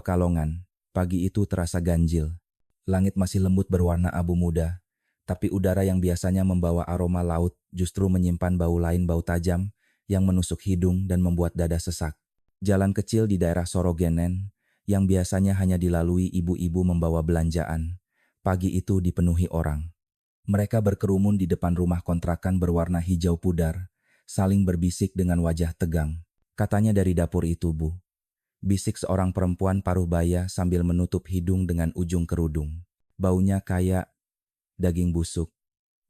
Pekalongan, pagi itu terasa ganjil. Langit masih lembut berwarna abu muda, tapi udara yang biasanya membawa aroma laut justru menyimpan bau lain, bau tajam yang menusuk hidung dan membuat dada sesak. Jalan kecil di daerah Sorogenen, yang biasanya hanya dilalui ibu-ibu membawa belanjaan, pagi itu dipenuhi orang. Mereka berkerumun di depan rumah kontrakan berwarna hijau pudar, saling berbisik dengan wajah tegang. Katanya dari dapur itu, Bu. Bisik seorang perempuan paruh baya sambil menutup hidung dengan ujung kerudung. Baunya kayak daging busuk.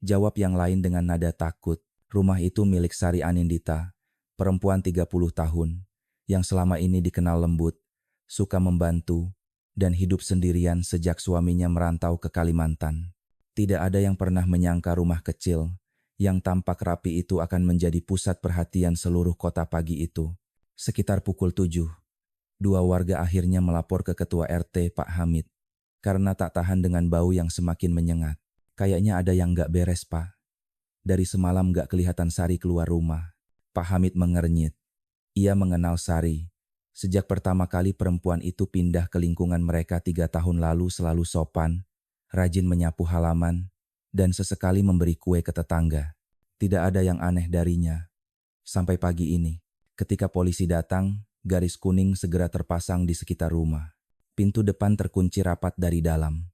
Jawab yang lain dengan nada takut. Rumah itu milik Sari Anindita, perempuan 30 tahun, yang selama ini dikenal lembut, suka membantu, dan hidup sendirian sejak suaminya merantau ke Kalimantan. Tidak ada yang pernah menyangka rumah kecil, yang tampak rapi itu akan menjadi pusat perhatian seluruh kota pagi itu. Sekitar pukul 7. Dua warga akhirnya melapor ke Ketua RT Pak Hamid, karena tak tahan dengan bau yang semakin menyengat. Kayaknya ada yang gak beres, Pak. Dari semalam gak kelihatan Sari keluar rumah. Pak Hamid mengernyit. Ia mengenal Sari. Sejak pertama kali perempuan itu pindah ke lingkungan mereka 3 tahun lalu, selalu sopan, rajin menyapu halaman, dan sesekali memberi kue ke tetangga. Tidak ada yang aneh darinya. Sampai pagi ini, ketika polisi datang, garis kuning segera terpasang di sekitar rumah. Pintu depan terkunci rapat dari dalam.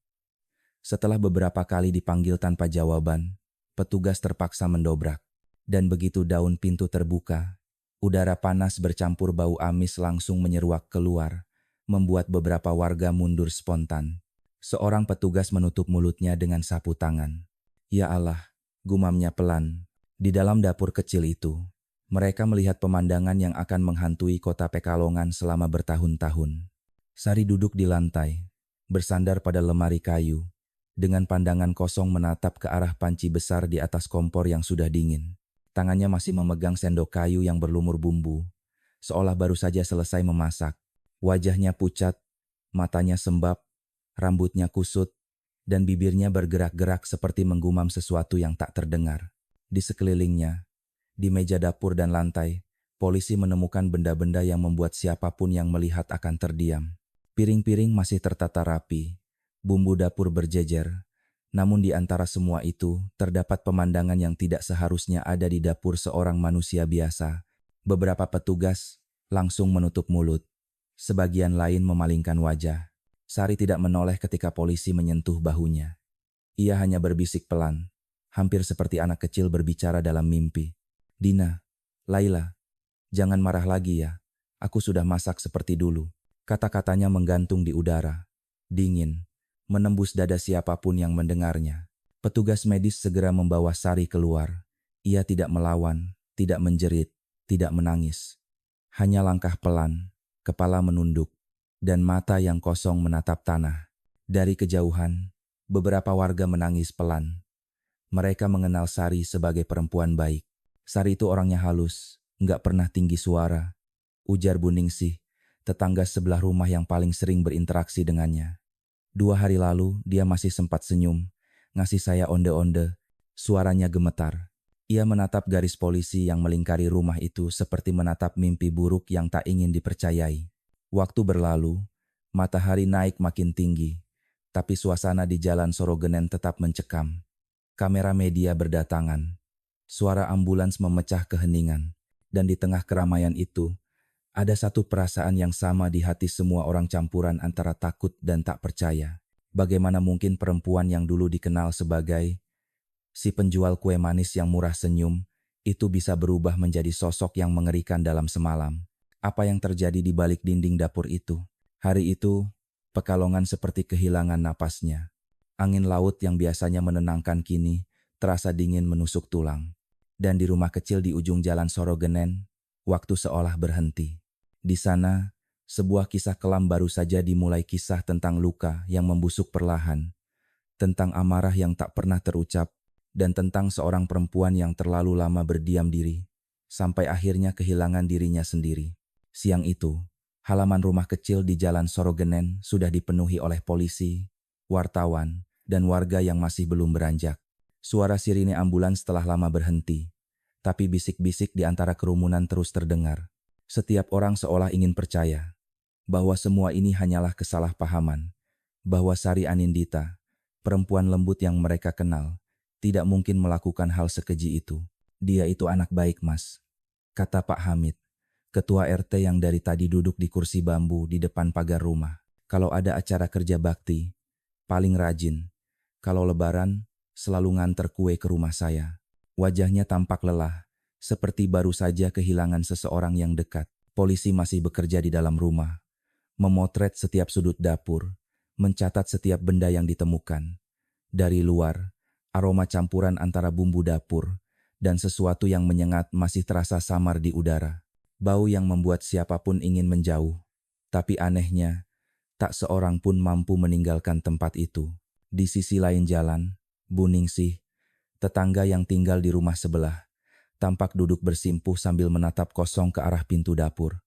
Setelah beberapa kali dipanggil tanpa jawaban, petugas terpaksa mendobrak. Dan begitu daun pintu terbuka, udara panas bercampur bau amis langsung menyeruak keluar, membuat beberapa warga mundur spontan. Seorang petugas menutup mulutnya dengan sapu tangan. Ya Allah, gumamnya pelan. Di dalam dapur kecil itu, mereka melihat pemandangan yang akan menghantui kota Pekalongan selama bertahun-tahun. Sari duduk di lantai, bersandar pada lemari kayu, dengan pandangan kosong menatap ke arah panci besar di atas kompor yang sudah dingin. Tangannya masih memegang sendok kayu yang berlumur bumbu, seolah baru saja selesai memasak. Wajahnya pucat, matanya sembab, rambutnya kusut, dan bibirnya bergerak-gerak seperti menggumam sesuatu yang tak terdengar. Di sekelilingnya, di meja dapur dan lantai, polisi menemukan benda-benda yang membuat siapapun yang melihat akan terdiam. Piring-piring masih tertata rapi, bumbu dapur berjejer, namun di antara semua itu terdapat pemandangan yang tidak seharusnya ada di dapur seorang manusia biasa. Beberapa petugas langsung menutup mulut, sebagian lain memalingkan wajah. Sari tidak menoleh ketika polisi menyentuh bahunya. Ia hanya berbisik pelan, hampir seperti anak kecil berbicara dalam mimpi. Dina, Laila, jangan marah lagi ya, aku sudah masak seperti dulu. Kata-katanya menggantung di udara, dingin, menembus dada siapapun yang mendengarnya. Petugas medis segera membawa Sari keluar. Ia tidak melawan, tidak menjerit, tidak menangis. Hanya langkah pelan, kepala menunduk, dan mata yang kosong menatap tanah. Dari kejauhan, beberapa warga menangis pelan. Mereka mengenal Sari sebagai perempuan baik. Sari itu orangnya halus, nggak pernah tinggi suara, ujar Buningsih, tetangga sebelah rumah yang paling sering berinteraksi dengannya. 2 hari lalu, dia masih sempat senyum, ngasih saya onde-onde, suaranya gemetar. Ia menatap garis polisi yang melingkari rumah itu seperti menatap mimpi buruk yang tak ingin dipercayai. Waktu berlalu, matahari naik makin tinggi, tapi suasana di jalan Sorogenen tetap mencekam. Kamera media berdatangan. Suara ambulans memecah keheningan, dan di tengah keramaian itu, ada satu perasaan yang sama di hati semua orang, campuran antara takut dan tak percaya. Bagaimana mungkin perempuan yang dulu dikenal sebagai si penjual kue manis yang murah senyum, itu bisa berubah menjadi sosok yang mengerikan dalam semalam? Apa yang terjadi di balik dinding dapur itu? Hari itu, Pekalongan seperti kehilangan napasnya. Angin laut yang biasanya menenangkan kini terasa dingin menusuk tulang. Dan di rumah kecil di ujung jalan Sorogenen, waktu seolah berhenti. Di sana, sebuah kisah kelam baru saja dimulai, kisah tentang luka yang membusuk perlahan, tentang amarah yang tak pernah terucap, dan tentang seorang perempuan yang terlalu lama berdiam diri, sampai akhirnya kehilangan dirinya sendiri. Siang itu, halaman rumah kecil di jalan Sorogenen sudah dipenuhi oleh polisi, wartawan, dan warga yang masih belum beranjak. Suara sirine ambulans telah lama berhenti, tapi bisik-bisik di antara kerumunan terus terdengar. Setiap orang seolah ingin percaya bahwa semua ini hanyalah kesalahpahaman, bahwa Sari Anindita, perempuan lembut yang mereka kenal, tidak mungkin melakukan hal sekeji itu. Dia itu anak baik, Mas, kata Pak Hamid, ketua RT yang dari tadi duduk di kursi bambu di depan pagar rumah. Kalau ada acara kerja bakti, paling rajin. Kalau lebaran, selalu nganter kue ke rumah saya. Wajahnya tampak lelah, seperti baru saja kehilangan seseorang yang dekat. Polisi masih bekerja di dalam rumah, memotret setiap sudut dapur, mencatat setiap benda yang ditemukan. Dari luar, aroma campuran antara bumbu dapur dan sesuatu yang menyengat masih terasa samar di udara. Bau yang membuat siapapun ingin menjauh. Tapi anehnya, tak seorang pun mampu meninggalkan tempat itu. Di sisi lain jalan, Bu Ningsih, tetangga yang tinggal di rumah sebelah, tampak duduk bersimpuh sambil menatap kosong ke arah pintu dapur.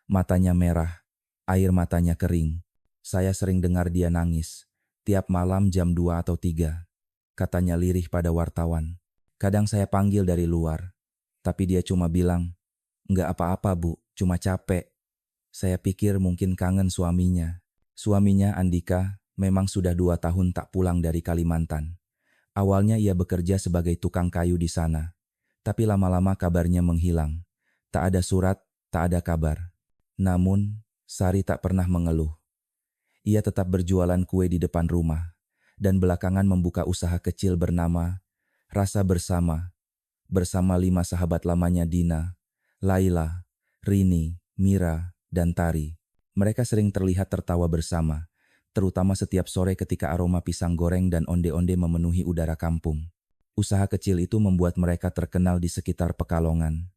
Matanya merah, air matanya kering. Saya sering dengar dia nangis, tiap malam jam 2 atau 3. Katanya lirih pada wartawan. Kadang saya panggil dari luar, tapi dia cuma bilang, "Nggak apa-apa, Bu, cuma capek." Saya pikir mungkin kangen suaminya. Suaminya, Andika, memang sudah 2 tahun tak pulang dari Kalimantan. Awalnya ia bekerja sebagai tukang kayu di sana, tapi lama-lama kabarnya menghilang. Tak ada surat, tak ada kabar. Namun, Sari tak pernah mengeluh. Ia tetap berjualan kue di depan rumah, dan belakangan membuka usaha kecil bernama Rasa Bersama, bersama 5 sahabat lamanya Dina, Laila, Rini, Mira, dan Tari. Mereka sering terlihat tertawa bersama, terutama setiap sore ketika aroma pisang goreng dan onde-onde memenuhi udara kampung. Usaha kecil itu membuat mereka terkenal di sekitar Pekalongan.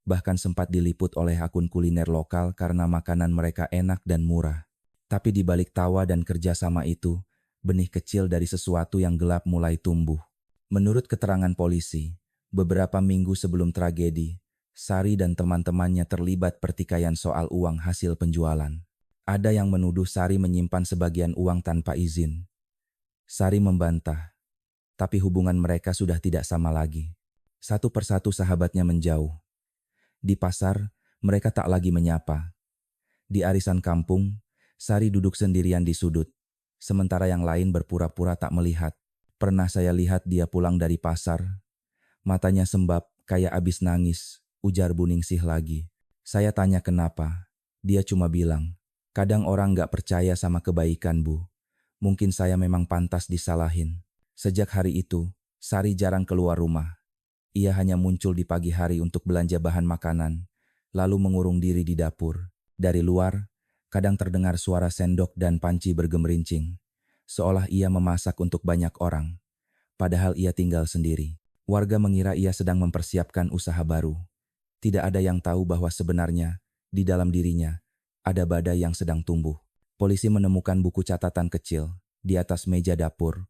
Bahkan sempat diliput oleh akun kuliner lokal karena makanan mereka enak dan murah. Tapi di balik tawa dan kerjasama itu, benih kecil dari sesuatu yang gelap mulai tumbuh. Menurut keterangan polisi, beberapa minggu sebelum tragedi, Sari dan teman-temannya terlibat pertikaian soal uang hasil penjualan. Ada yang menuduh Sari menyimpan sebagian uang tanpa izin. Sari membantah, tapi hubungan mereka sudah tidak sama lagi. Satu persatu sahabatnya menjauh. Di pasar, mereka tak lagi menyapa. Di arisan kampung, Sari duduk sendirian di sudut, sementara yang lain berpura-pura tak melihat. Pernah saya lihat dia pulang dari pasar, matanya sembab, kayak abis nangis, ujar Bu Ningsih lagi. Saya tanya kenapa, dia cuma bilang, "Kadang orang gak percaya sama kebaikan, Bu. Mungkin saya memang pantas disalahin." Sejak hari itu, Sari jarang keluar rumah. Ia hanya muncul di pagi hari untuk belanja bahan makanan, lalu mengurung diri di dapur. Dari luar, kadang terdengar suara sendok dan panci bergemerincing, seolah ia memasak untuk banyak orang, padahal ia tinggal sendiri. Warga mengira ia sedang mempersiapkan usaha baru. Tidak ada yang tahu bahwa sebenarnya, di dalam dirinya, ada badai yang sedang tumbuh. Polisi menemukan buku catatan kecil di atas meja dapur,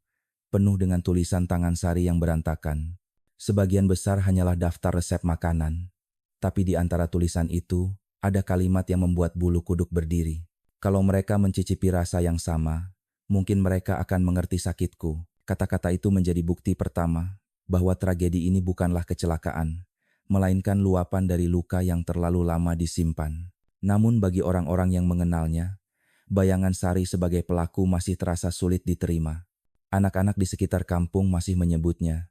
penuh dengan tulisan tangan Sari yang berantakan. Sebagian besar hanyalah daftar resep makanan. Tapi di antara tulisan itu, ada kalimat yang membuat bulu kuduk berdiri. Kalau mereka mencicipi rasa yang sama, mungkin mereka akan mengerti sakitku. Kata-kata itu menjadi bukti pertama bahwa tragedi ini bukanlah kecelakaan, melainkan luapan dari luka yang terlalu lama disimpan. Namun bagi orang-orang yang mengenalnya, bayangan Sari sebagai pelaku masih terasa sulit diterima. Anak-anak di sekitar kampung masih menyebutnya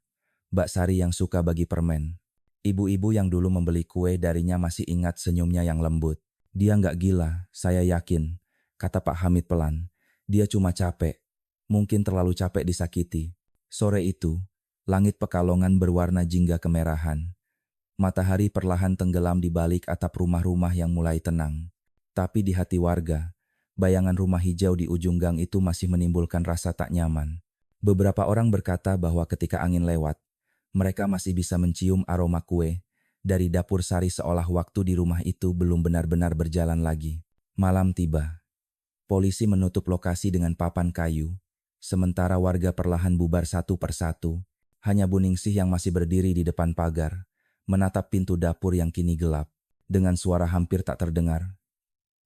Mbak Sari yang suka bagi permen. Ibu-ibu yang dulu membeli kue darinya masih ingat senyumnya yang lembut. "Dia nggak gila, saya yakin," kata Pak Hamid pelan. "Dia cuma capek. Mungkin terlalu capek disakiti." Sore itu, langit Pekalongan berwarna jingga kemerahan. Matahari perlahan tenggelam di balik atap rumah-rumah yang mulai tenang. Tapi di hati warga, bayangan rumah hijau di ujung gang itu masih menimbulkan rasa tak nyaman. Beberapa orang berkata bahwa ketika angin lewat, mereka masih bisa mencium aroma kue dari dapur Sari, seolah waktu di rumah itu belum benar-benar berjalan lagi. Malam tiba. Polisi menutup lokasi dengan papan kayu, sementara warga perlahan bubar satu persatu. Hanya Bu Ningsih yang masih berdiri di depan pagar, menatap pintu dapur yang kini gelap. Dengan suara hampir tak terdengar,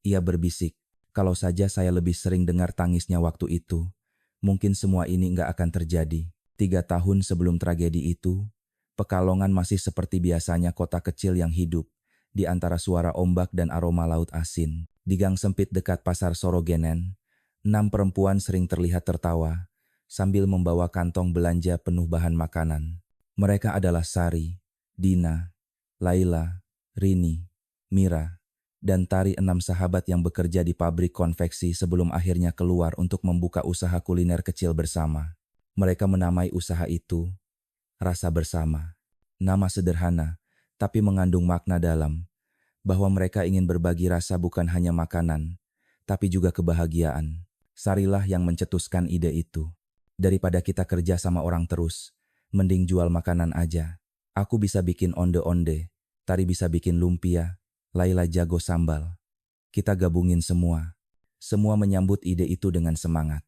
ia berbisik, "Kalau saja saya lebih sering dengar tangisnya waktu itu, mungkin semua ini nggak akan terjadi." 3 tahun sebelum tragedi itu, Pekalongan masih seperti biasanya kota kecil yang hidup di antara suara ombak dan aroma laut asin. Di gang sempit dekat pasar Sorogenen, 6 perempuan sering terlihat tertawa sambil membawa kantong belanja penuh bahan makanan. Mereka adalah Sari, Dina, Laila, Rini, Mira, dan Tari, 6 sahabat yang bekerja di pabrik konveksi sebelum akhirnya keluar untuk membuka usaha kuliner kecil bersama. Mereka menamai usaha itu Rasa Bersama. Nama sederhana, tapi mengandung makna dalam, bahwa mereka ingin berbagi rasa bukan hanya makanan, tapi juga kebahagiaan. Sarilah yang mencetuskan ide itu. Daripada kita kerja sama orang terus, mending jual makanan aja. Aku bisa bikin onde-onde, Tari bisa bikin lumpia, Laila jago sambal. Kita gabungin semua. Semua menyambut ide itu dengan semangat.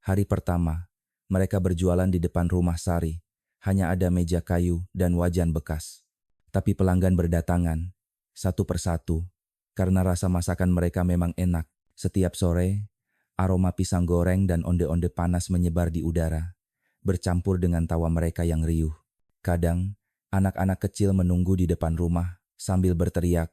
Hari pertama, mereka berjualan di depan rumah Sari. Hanya ada meja kayu dan wajan bekas. Tapi pelanggan berdatangan, satu persatu, karena rasa masakan mereka memang enak. Setiap sore, aroma pisang goreng dan onde-onde panas menyebar di udara, bercampur dengan tawa mereka yang riuh. Kadang, anak-anak kecil menunggu di depan rumah sambil berteriak,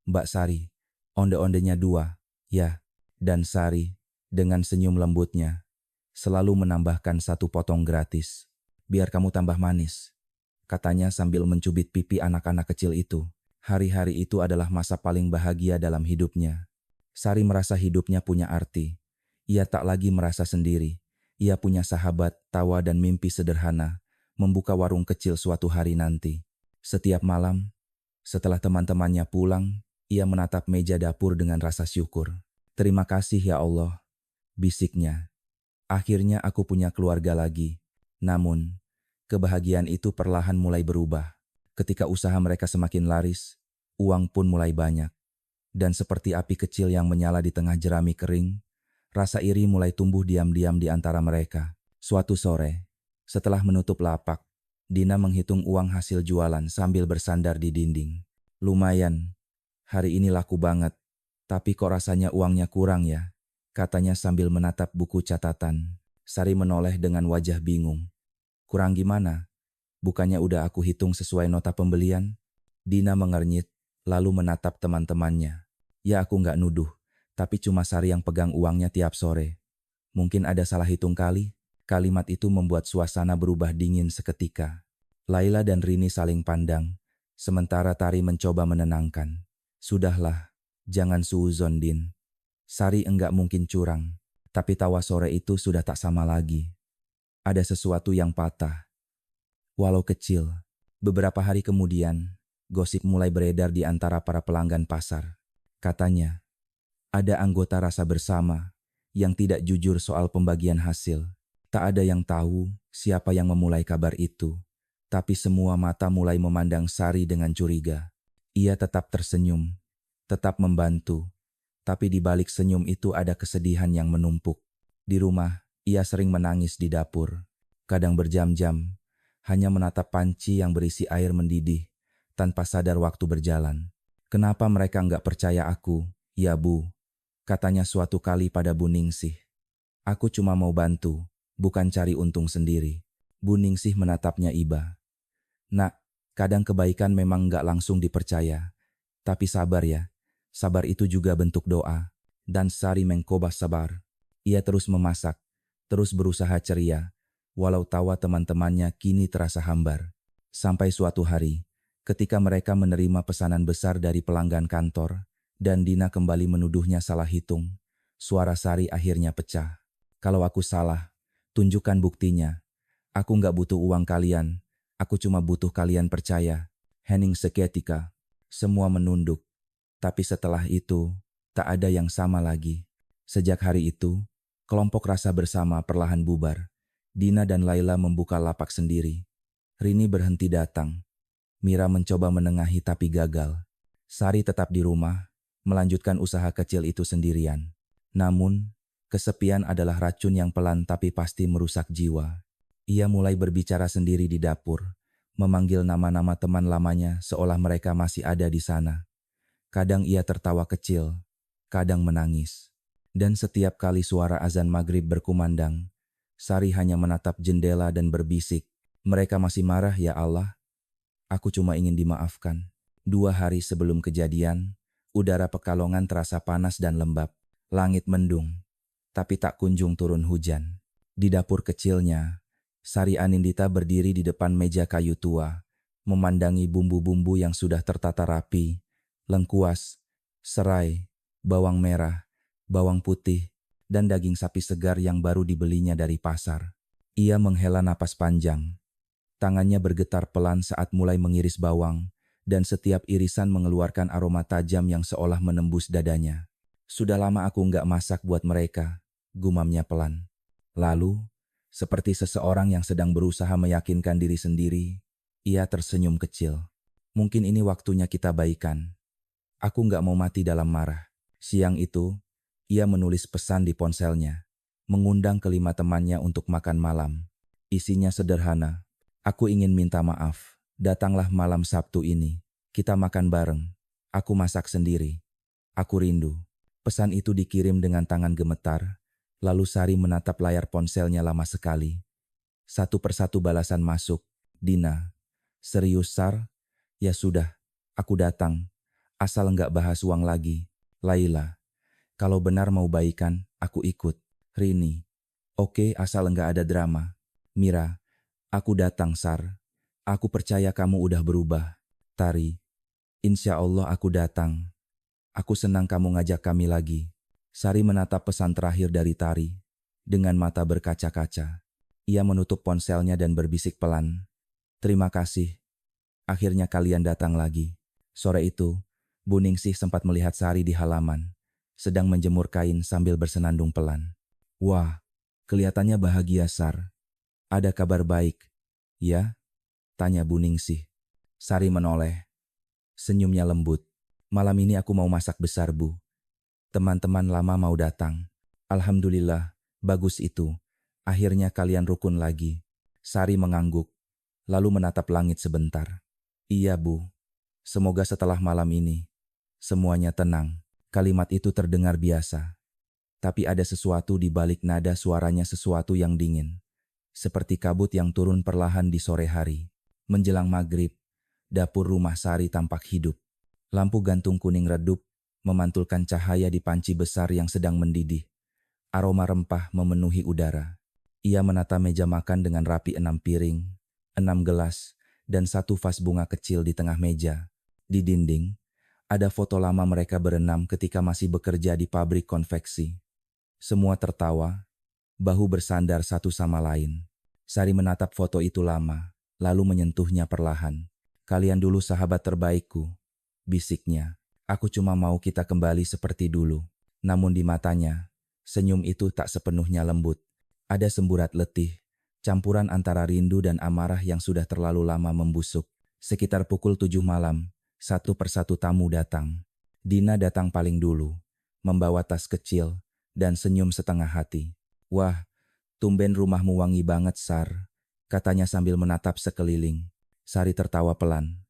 "Mbak Sari, onde-ondenya 2, ya." Dan Sari, dengan senyum lembutnya, selalu menambahkan 1 potong gratis. "Biar kamu tambah manis," katanya sambil mencubit pipi anak-anak kecil itu. Hari-hari itu adalah masa paling bahagia dalam hidupnya. Sari merasa hidupnya punya arti. Ia tak lagi merasa sendiri. Ia punya sahabat, tawa dan mimpi sederhana, membuka warung kecil suatu hari nanti. Setiap malam, setelah teman-temannya pulang, ia menatap meja dapur dengan rasa syukur. "Terima kasih ya Allah," bisiknya. "Akhirnya aku punya keluarga lagi." Namun, kebahagiaan itu perlahan mulai berubah. Ketika usaha mereka semakin laris, uang pun mulai banyak. Dan seperti api kecil yang menyala di tengah jerami kering, rasa iri mulai tumbuh diam-diam di antara mereka. Suatu sore, setelah menutup lapak, Dina menghitung uang hasil jualan sambil bersandar di dinding. "Lumayan, hari ini laku banget. Tapi kok rasanya uangnya kurang ya?" katanya sambil menatap buku catatan. Sari menoleh dengan wajah bingung. "Kurang gimana? Bukannya udah aku hitung sesuai nota pembelian?" Dina mengernyit, lalu menatap teman-temannya. "Ya aku nggak nuduh, tapi cuma Sari yang pegang uangnya tiap sore. Mungkin ada salah hitung kali." Kalimat itu membuat suasana berubah dingin seketika. Laila dan Rini saling pandang, sementara Tari mencoba menenangkan. "Sudahlah, jangan suuzon Din. Sari enggak mungkin curang, tapi tawa sore itu sudah tak sama lagi. Ada sesuatu yang patah. Walau kecil." Beberapa hari kemudian, gosip mulai beredar di antara para pelanggan pasar. Katanya, ada anggota Rasa Bersama yang tidak jujur soal pembagian hasil. Tak ada yang tahu siapa yang memulai kabar itu, tapi semua mata mulai memandang Sari dengan curiga. Ia tetap tersenyum, tetap membantu, tapi di balik senyum itu ada kesedihan yang menumpuk. Di rumah, ia sering menangis di dapur, kadang berjam-jam, hanya menatap panci yang berisi air mendidih, tanpa sadar waktu berjalan. "Kenapa mereka nggak percaya aku, ya Bu?" katanya suatu kali pada Bu Ningsih. "Aku cuma mau bantu, bukan cari untung sendiri." Bu Ningsih menatapnya iba. "Nak, kadang kebaikan memang nggak langsung dipercaya. Tapi sabar ya, sabar itu juga bentuk doa." Dan Sari mencoba sabar. Ia terus memasak, terus berusaha ceria, walau tawa teman-temannya kini terasa hambar. Sampai suatu hari, ketika mereka menerima pesanan besar dari pelanggan kantor, dan Dina kembali menuduhnya salah hitung, suara Sari akhirnya pecah. "Kalau aku salah, tunjukkan buktinya. Aku nggak butuh uang kalian, aku cuma butuh kalian percaya." Hening seketika, semua menunduk. Tapi setelah itu, tak ada yang sama lagi. Sejak hari itu, kelompok Rasa Bersama perlahan bubar. Dina dan Laila membuka lapak sendiri. Rini berhenti datang. Mira mencoba menengahi tapi gagal. Sari tetap di rumah, melanjutkan usaha kecil itu sendirian. Namun, kesepian adalah racun yang pelan tapi pasti merusak jiwa. Ia mulai berbicara sendiri di dapur, memanggil nama-nama teman lamanya seolah mereka masih ada di sana. Kadang ia tertawa kecil, kadang menangis. Dan setiap kali suara azan maghrib berkumandang, Sari hanya menatap jendela dan berbisik, "Mereka masih marah ya Allah. Aku cuma ingin dimaafkan." 2 hari sebelum kejadian, Udara Pekalongan terasa panas dan lembab. Langit mendung, tapi tak kunjung turun hujan. Di dapur kecilnya, Sari Anindita berdiri di depan meja kayu tua, memandangi bumbu-bumbu yang sudah tertata rapi, lengkuas, serai, bawang merah, bawang putih, dan daging sapi segar yang baru dibelinya dari pasar. Ia menghela napas panjang. Tangannya bergetar pelan saat mulai mengiris bawang, dan setiap irisan mengeluarkan aroma tajam yang seolah menembus dadanya. Sudah lama aku nggak masak buat mereka, gumamnya pelan. Lalu, seperti seseorang yang sedang berusaha meyakinkan diri sendiri, ia tersenyum kecil. Mungkin ini waktunya kita baikan. Aku nggak mau mati dalam marah. Siang itu, ia menulis pesan di ponselnya, mengundang kelima temannya untuk makan malam. Isinya sederhana. Aku ingin minta maaf. Datanglah malam Sabtu ini. Kita makan bareng. Aku masak sendiri. Aku rindu. Pesan itu dikirim dengan tangan gemetar. Lalu Sari menatap layar ponselnya lama sekali. Satu persatu balasan masuk. Dina. Serius, Sar? Ya sudah. Aku datang. Asal enggak bahas uang lagi. Laila. Kalau benar mau baikan, aku ikut. Rini. Oke, asal enggak ada drama. Mira. Aku datang, Sar. Aku percaya kamu udah berubah. Tari. Insya Allah aku datang. Aku senang kamu ngajak kami lagi. Sari menatap pesan terakhir dari Tari. Dengan mata berkaca-kaca. Ia menutup ponselnya dan berbisik pelan. Terima kasih. Akhirnya kalian datang lagi. Sore itu, Bu Ningsih sempat melihat Sari di halaman. Sedang menjemur kain sambil bersenandung pelan. Wah, kelihatannya bahagia, Sar. Ada kabar baik. Ya? Tanya Bu Ningsih. Sari menoleh. Senyumnya lembut. Malam ini aku mau masak besar, Bu. Teman-teman lama mau datang. Alhamdulillah, bagus itu. Akhirnya kalian rukun lagi. Sari mengangguk, lalu menatap langit sebentar. Iya, Bu. Semoga setelah malam ini, semuanya tenang. Kalimat itu terdengar biasa. Tapi ada sesuatu di balik nada suaranya, sesuatu yang dingin. Seperti kabut yang turun perlahan di sore hari. Menjelang maghrib, dapur rumah Sari tampak hidup. Lampu gantung kuning redup, memantulkan cahaya di panci besar yang sedang mendidih. Aroma rempah memenuhi udara. Ia menata meja makan dengan rapi 6 piring, 6 gelas, dan 1 vas bunga kecil di tengah meja. Di dinding, ada foto lama mereka berenam ketika masih bekerja di pabrik konveksi. Semua tertawa, bahu bersandar satu sama lain. Sari menatap foto itu lama, lalu menyentuhnya perlahan. Kalian dulu sahabat terbaikku, bisiknya. Aku cuma mau kita kembali seperti dulu. Namun di matanya, senyum itu tak sepenuhnya lembut. Ada semburat letih, campuran antara rindu dan amarah yang sudah terlalu lama membusuk. Sekitar pukul 7 malam, satu persatu tamu datang. Dina datang paling dulu, membawa tas kecil dan senyum setengah hati. Wah, tumben rumahmu wangi banget, Sar, katanya sambil menatap sekeliling. Sari tertawa pelan.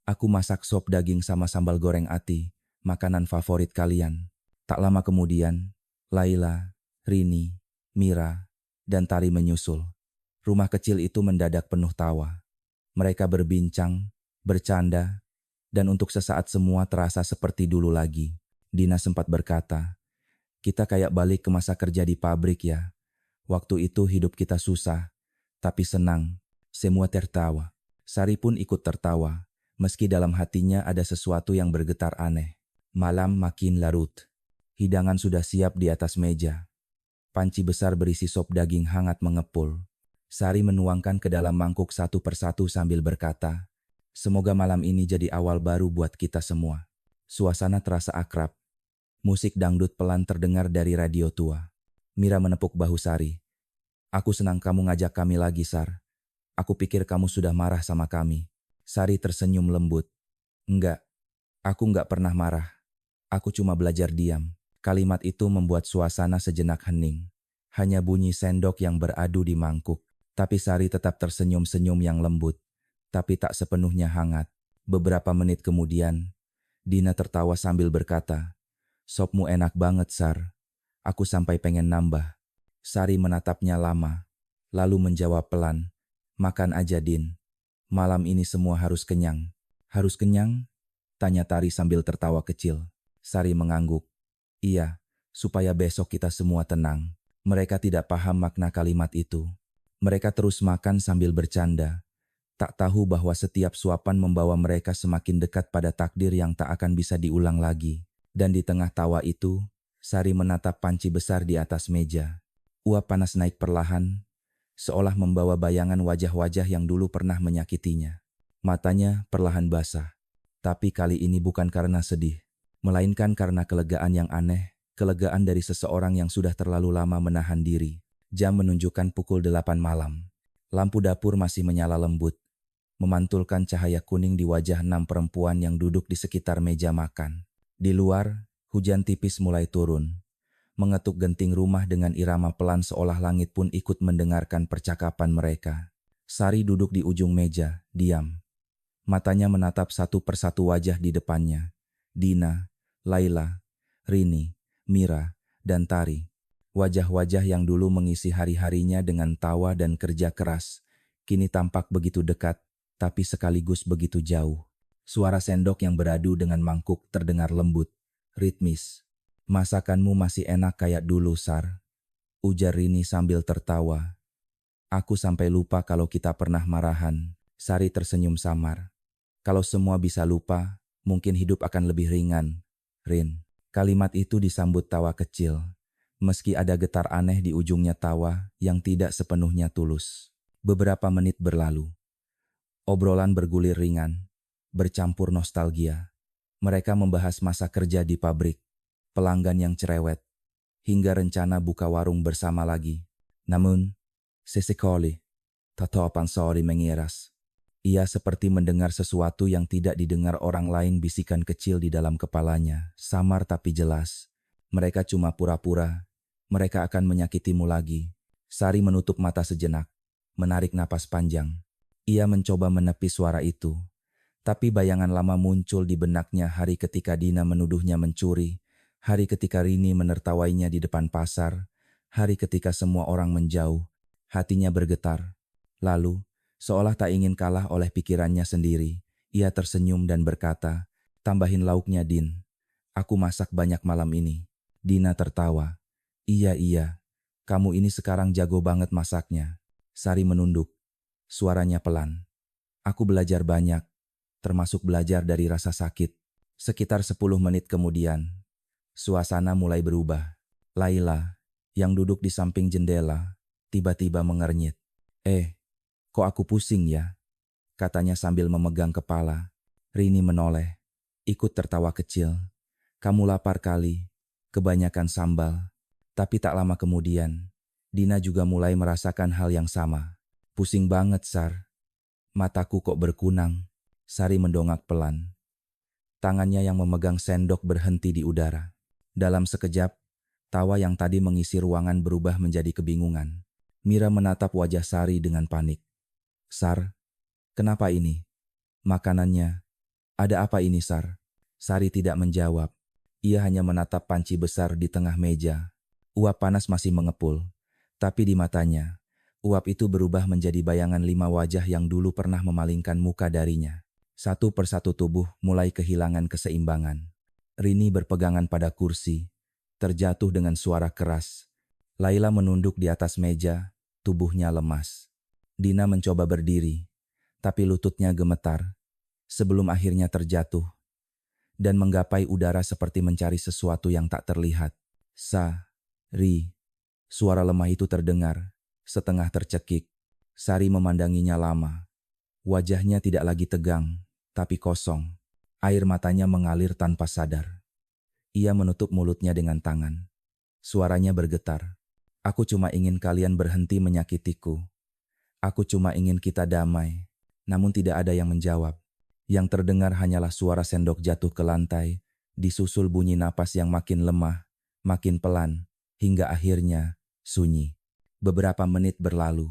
Aku masak sop daging sama sambal goreng ati, makanan favorit kalian. Tak lama kemudian, Laila, Rini, Mira, dan Tari menyusul. Rumah kecil itu mendadak penuh tawa. Mereka berbincang, bercanda, dan untuk sesaat semua terasa seperti dulu lagi. Dina sempat berkata, kita kayak balik ke masa kerja di pabrik ya. Waktu itu hidup kita susah, tapi senang. Semua tertawa. Sari pun ikut tertawa. Meski dalam hatinya ada sesuatu yang bergetar aneh. Malam makin larut. Hidangan sudah siap di atas meja. Panci besar berisi sop daging hangat mengepul. Sari menuangkan ke dalam mangkuk satu persatu sambil berkata, semoga malam ini jadi awal baru buat kita semua. Suasana terasa akrab. Musik dangdut pelan terdengar dari radio tua. Mira menepuk bahu Sari. Aku senang kamu ngajak kami lagi, Sar. Aku pikir kamu sudah marah sama kami. Sari tersenyum lembut. Enggak, aku enggak pernah marah. Aku cuma belajar diam. Kalimat itu membuat suasana sejenak hening. Hanya bunyi sendok yang beradu di mangkuk. Tapi Sari tetap tersenyum-senyum yang lembut. Tapi tak sepenuhnya hangat. Beberapa menit kemudian, Dina tertawa sambil berkata, sopmu enak banget, Sar. Aku sampai pengen nambah. Sari menatapnya lama, lalu menjawab pelan, makan aja, Din. Malam ini semua harus kenyang. Harus kenyang? Tanya Tari sambil tertawa kecil. Sari mengangguk. Iya, supaya besok kita semua tenang. Mereka tidak paham makna kalimat itu. Mereka terus makan sambil bercanda. Tak tahu bahwa setiap suapan membawa mereka semakin dekat pada takdir yang tak akan bisa diulang lagi. Dan di tengah tawa itu, Sari menatap panci besar di atas meja. Uap panas naik perlahan, seolah membawa bayangan wajah-wajah yang dulu pernah menyakitinya. Matanya perlahan basah. Tapi kali ini bukan karena sedih, melainkan karena kelegaan yang aneh, kelegaan dari seseorang yang sudah terlalu lama menahan diri. Jam menunjukkan pukul 8 malam. Lampu dapur masih menyala lembut, memantulkan cahaya kuning di wajah 6 perempuan yang duduk di sekitar meja makan. Di luar, hujan tipis mulai turun, mengetuk genting rumah dengan irama pelan seolah langit pun ikut mendengarkan percakapan mereka. Sari duduk di ujung meja, diam. Matanya menatap satu persatu wajah di depannya. Dina, Laila, Rini, Mira, dan Tari. Wajah-wajah yang dulu mengisi hari-harinya dengan tawa dan kerja keras, kini tampak begitu dekat, tapi sekaligus begitu jauh. Suara sendok yang beradu dengan mangkuk terdengar lembut, ritmis. Masakanmu masih enak kayak dulu, Sar, ujar Rini sambil tertawa. Aku sampai lupa kalau kita pernah marahan. Sari tersenyum samar. Kalau semua bisa lupa, mungkin hidup akan lebih ringan, Rin. Kalimat itu disambut tawa kecil, meski ada getar aneh di ujungnya tawa yang tidak sepenuhnya tulus. Beberapa menit berlalu. Obrolan bergulir ringan, bercampur nostalgia. Mereka membahas masa kerja di pabrik, pelanggan yang cerewet, hingga rencana buka warung bersama lagi. Namun, sesekali, tatapan Sari mengiras. Ia seperti mendengar sesuatu yang tidak didengar orang lain, bisikan kecil di dalam kepalanya, samar tapi jelas. Mereka cuma pura-pura, mereka akan menyakitimu lagi. Sari menutup mata sejenak, menarik napas panjang. Ia mencoba menepi suara itu, tapi bayangan lama muncul di benaknya, hari ketika Dina menuduhnya mencuri, hari ketika Rini menertawainya di depan pasar, hari ketika semua orang menjauh. Hatinya bergetar. Lalu, seolah tak ingin kalah oleh pikirannya sendiri, ia tersenyum dan berkata, tambahin lauknya, Din. Aku masak banyak malam ini. Dina tertawa. Iya, kamu ini sekarang jago banget masaknya. Sari menunduk. Suaranya pelan. Aku belajar banyak, termasuk belajar dari rasa sakit. Sekitar 10 menit kemudian, suasana mulai berubah. Laila, yang duduk di samping jendela, tiba-tiba mengernyit. Kok aku pusing ya? Katanya sambil memegang kepala. Rini menoleh, ikut tertawa kecil. Kamu lapar kali, kebanyakan sambal. Tapi tak lama kemudian, Dina juga mulai merasakan hal yang sama. Pusing banget, Sar. Mataku kok berkunang. Sari mendongak pelan. Tangannya yang memegang sendok berhenti di udara. Dalam sekejap, tawa yang tadi mengisi ruangan berubah menjadi kebingungan. Mira menatap wajah Sari dengan panik. Sar, kenapa ini? Makanannya. Ada apa ini, Sar? Sari tidak menjawab. Ia hanya menatap panci besar di tengah meja. Uap panas masih mengepul. Tapi di matanya, uap itu berubah menjadi bayangan 5 wajah yang dulu pernah memalingkan muka darinya. Satu persatu tubuh mulai kehilangan keseimbangan. Rini berpegangan pada kursi, terjatuh dengan suara keras. Laila menunduk di atas meja, tubuhnya lemas. Dina mencoba berdiri, tapi lututnya gemetar, sebelum akhirnya terjatuh, dan menggapai udara seperti mencari sesuatu yang tak terlihat. Sari, suara lemah itu terdengar, setengah tercekik. Sari memandanginya lama. Wajahnya tidak lagi tegang, tapi kosong. Air matanya mengalir tanpa sadar. Ia menutup mulutnya dengan tangan. Suaranya bergetar. Aku cuma ingin kalian berhenti menyakitiku. Aku cuma ingin kita damai, namun tidak ada yang menjawab. Yang terdengar hanyalah suara sendok jatuh ke lantai, disusul bunyi napas yang makin lemah, makin pelan, hingga akhirnya sunyi. Beberapa menit berlalu.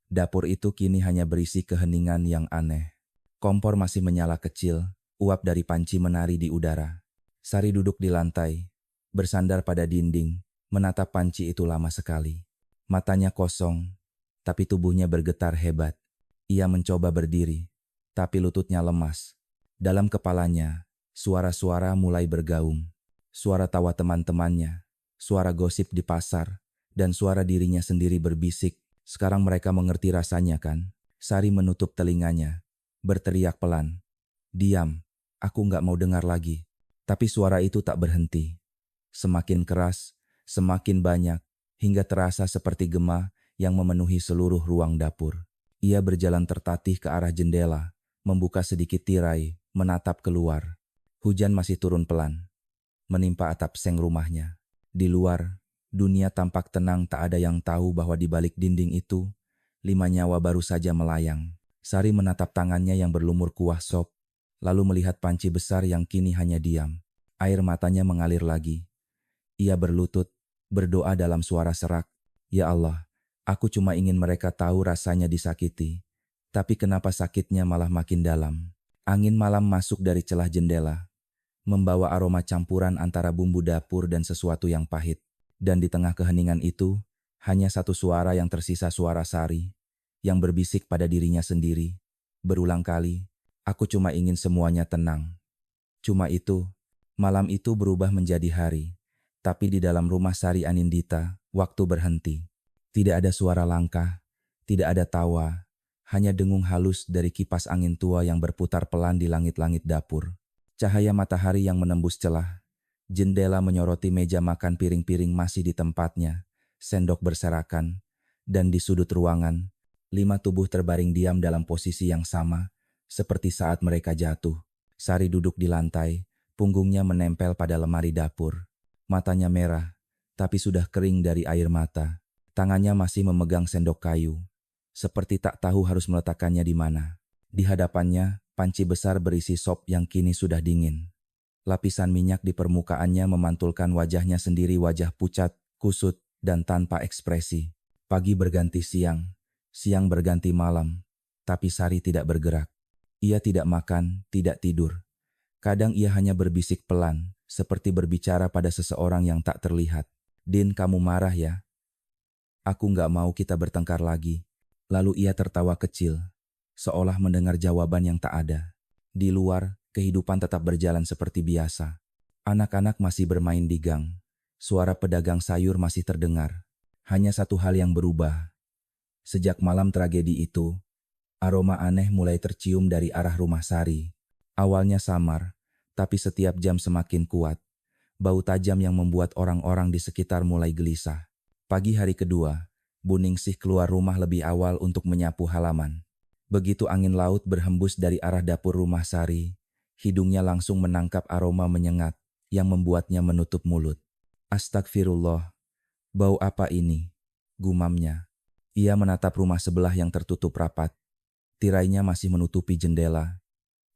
Dapur itu kini hanya berisi keheningan yang aneh. Kompor masih menyala kecil, uap dari panci menari di udara. Sari duduk di lantai, bersandar pada dinding, menatap panci itu lama sekali. Matanya kosong, tapi tubuhnya bergetar hebat. Ia mencoba berdiri, tapi lututnya lemas. Dalam kepalanya, suara-suara mulai bergaung. Suara tawa teman-temannya, suara gosip di pasar, dan suara dirinya sendiri berbisik. Sekarang mereka mengerti rasanya kan? Sari menutup telinganya, berteriak pelan. Diam, aku nggak mau dengar lagi. Tapi suara itu tak berhenti. Semakin keras, semakin banyak, hingga terasa seperti gema yang memenuhi seluruh ruang dapur. Ia berjalan tertatih ke arah jendela, membuka sedikit tirai, menatap keluar. Hujan masih turun pelan, menimpa atap seng rumahnya. Di luar, dunia tampak tenang, tak ada yang tahu bahwa di balik dinding itu, 5 nyawa baru saja melayang. Sari menatap tangannya yang berlumur kuah sop, lalu melihat panci besar yang kini hanya diam. Air matanya mengalir lagi. Ia berlutut, berdoa dalam suara serak. Ya Allah, aku cuma ingin mereka tahu rasanya disakiti. Tapi kenapa sakitnya malah makin dalam? Angin malam masuk dari celah jendela, membawa aroma campuran antara bumbu dapur dan sesuatu yang pahit. Dan di tengah keheningan itu, hanya satu suara yang tersisa, suara Sari, yang berbisik pada dirinya sendiri. Berulang kali, aku cuma ingin semuanya tenang. Cuma itu, malam itu berubah menjadi hari. Tapi di dalam rumah Sari Anindita, waktu berhenti. Tidak ada suara langkah, tidak ada tawa, hanya dengung halus dari kipas angin tua yang berputar pelan di langit-langit dapur. Cahaya matahari yang menembus celah. Jendela menyoroti meja makan, piring-piring masih di tempatnya, sendok berserakan, dan di sudut ruangan, 5 tubuh terbaring diam dalam posisi yang sama, seperti saat mereka jatuh. Sari duduk di lantai, punggungnya menempel pada lemari dapur. Matanya merah, tapi sudah kering dari air mata. Tangannya masih memegang sendok kayu, seperti tak tahu harus meletakkannya di mana. Di hadapannya, panci besar berisi sop yang kini sudah dingin. Lapisan minyak di permukaannya memantulkan wajahnya sendiri, wajah pucat, kusut, dan tanpa ekspresi. Pagi berganti siang, siang berganti malam, tapi Sari tidak bergerak. Ia tidak makan, tidak tidur. Kadang ia hanya berbisik pelan, seperti berbicara pada seseorang yang tak terlihat. Din, kamu marah ya? Aku nggak mau kita bertengkar lagi. Lalu ia tertawa kecil, seolah mendengar jawaban yang tak ada. Di luar, kehidupan tetap berjalan seperti biasa. Anak-anak masih bermain di gang. Suara pedagang sayur masih terdengar. Hanya satu hal yang berubah. Sejak malam tragedi itu, aroma aneh mulai tercium dari arah rumah Sari. Awalnya samar, tapi setiap jam semakin kuat. Bau tajam yang membuat orang-orang di sekitar mulai gelisah. Pagi hari kedua, Bu Ningsih keluar rumah lebih awal untuk menyapu halaman. Begitu angin laut berhembus dari arah dapur rumah Sari, hidungnya langsung menangkap aroma menyengat yang membuatnya menutup mulut. Astagfirullah, bau apa ini? Gumamnya. Ia menatap rumah sebelah yang tertutup rapat. Tirainya masih menutupi jendela.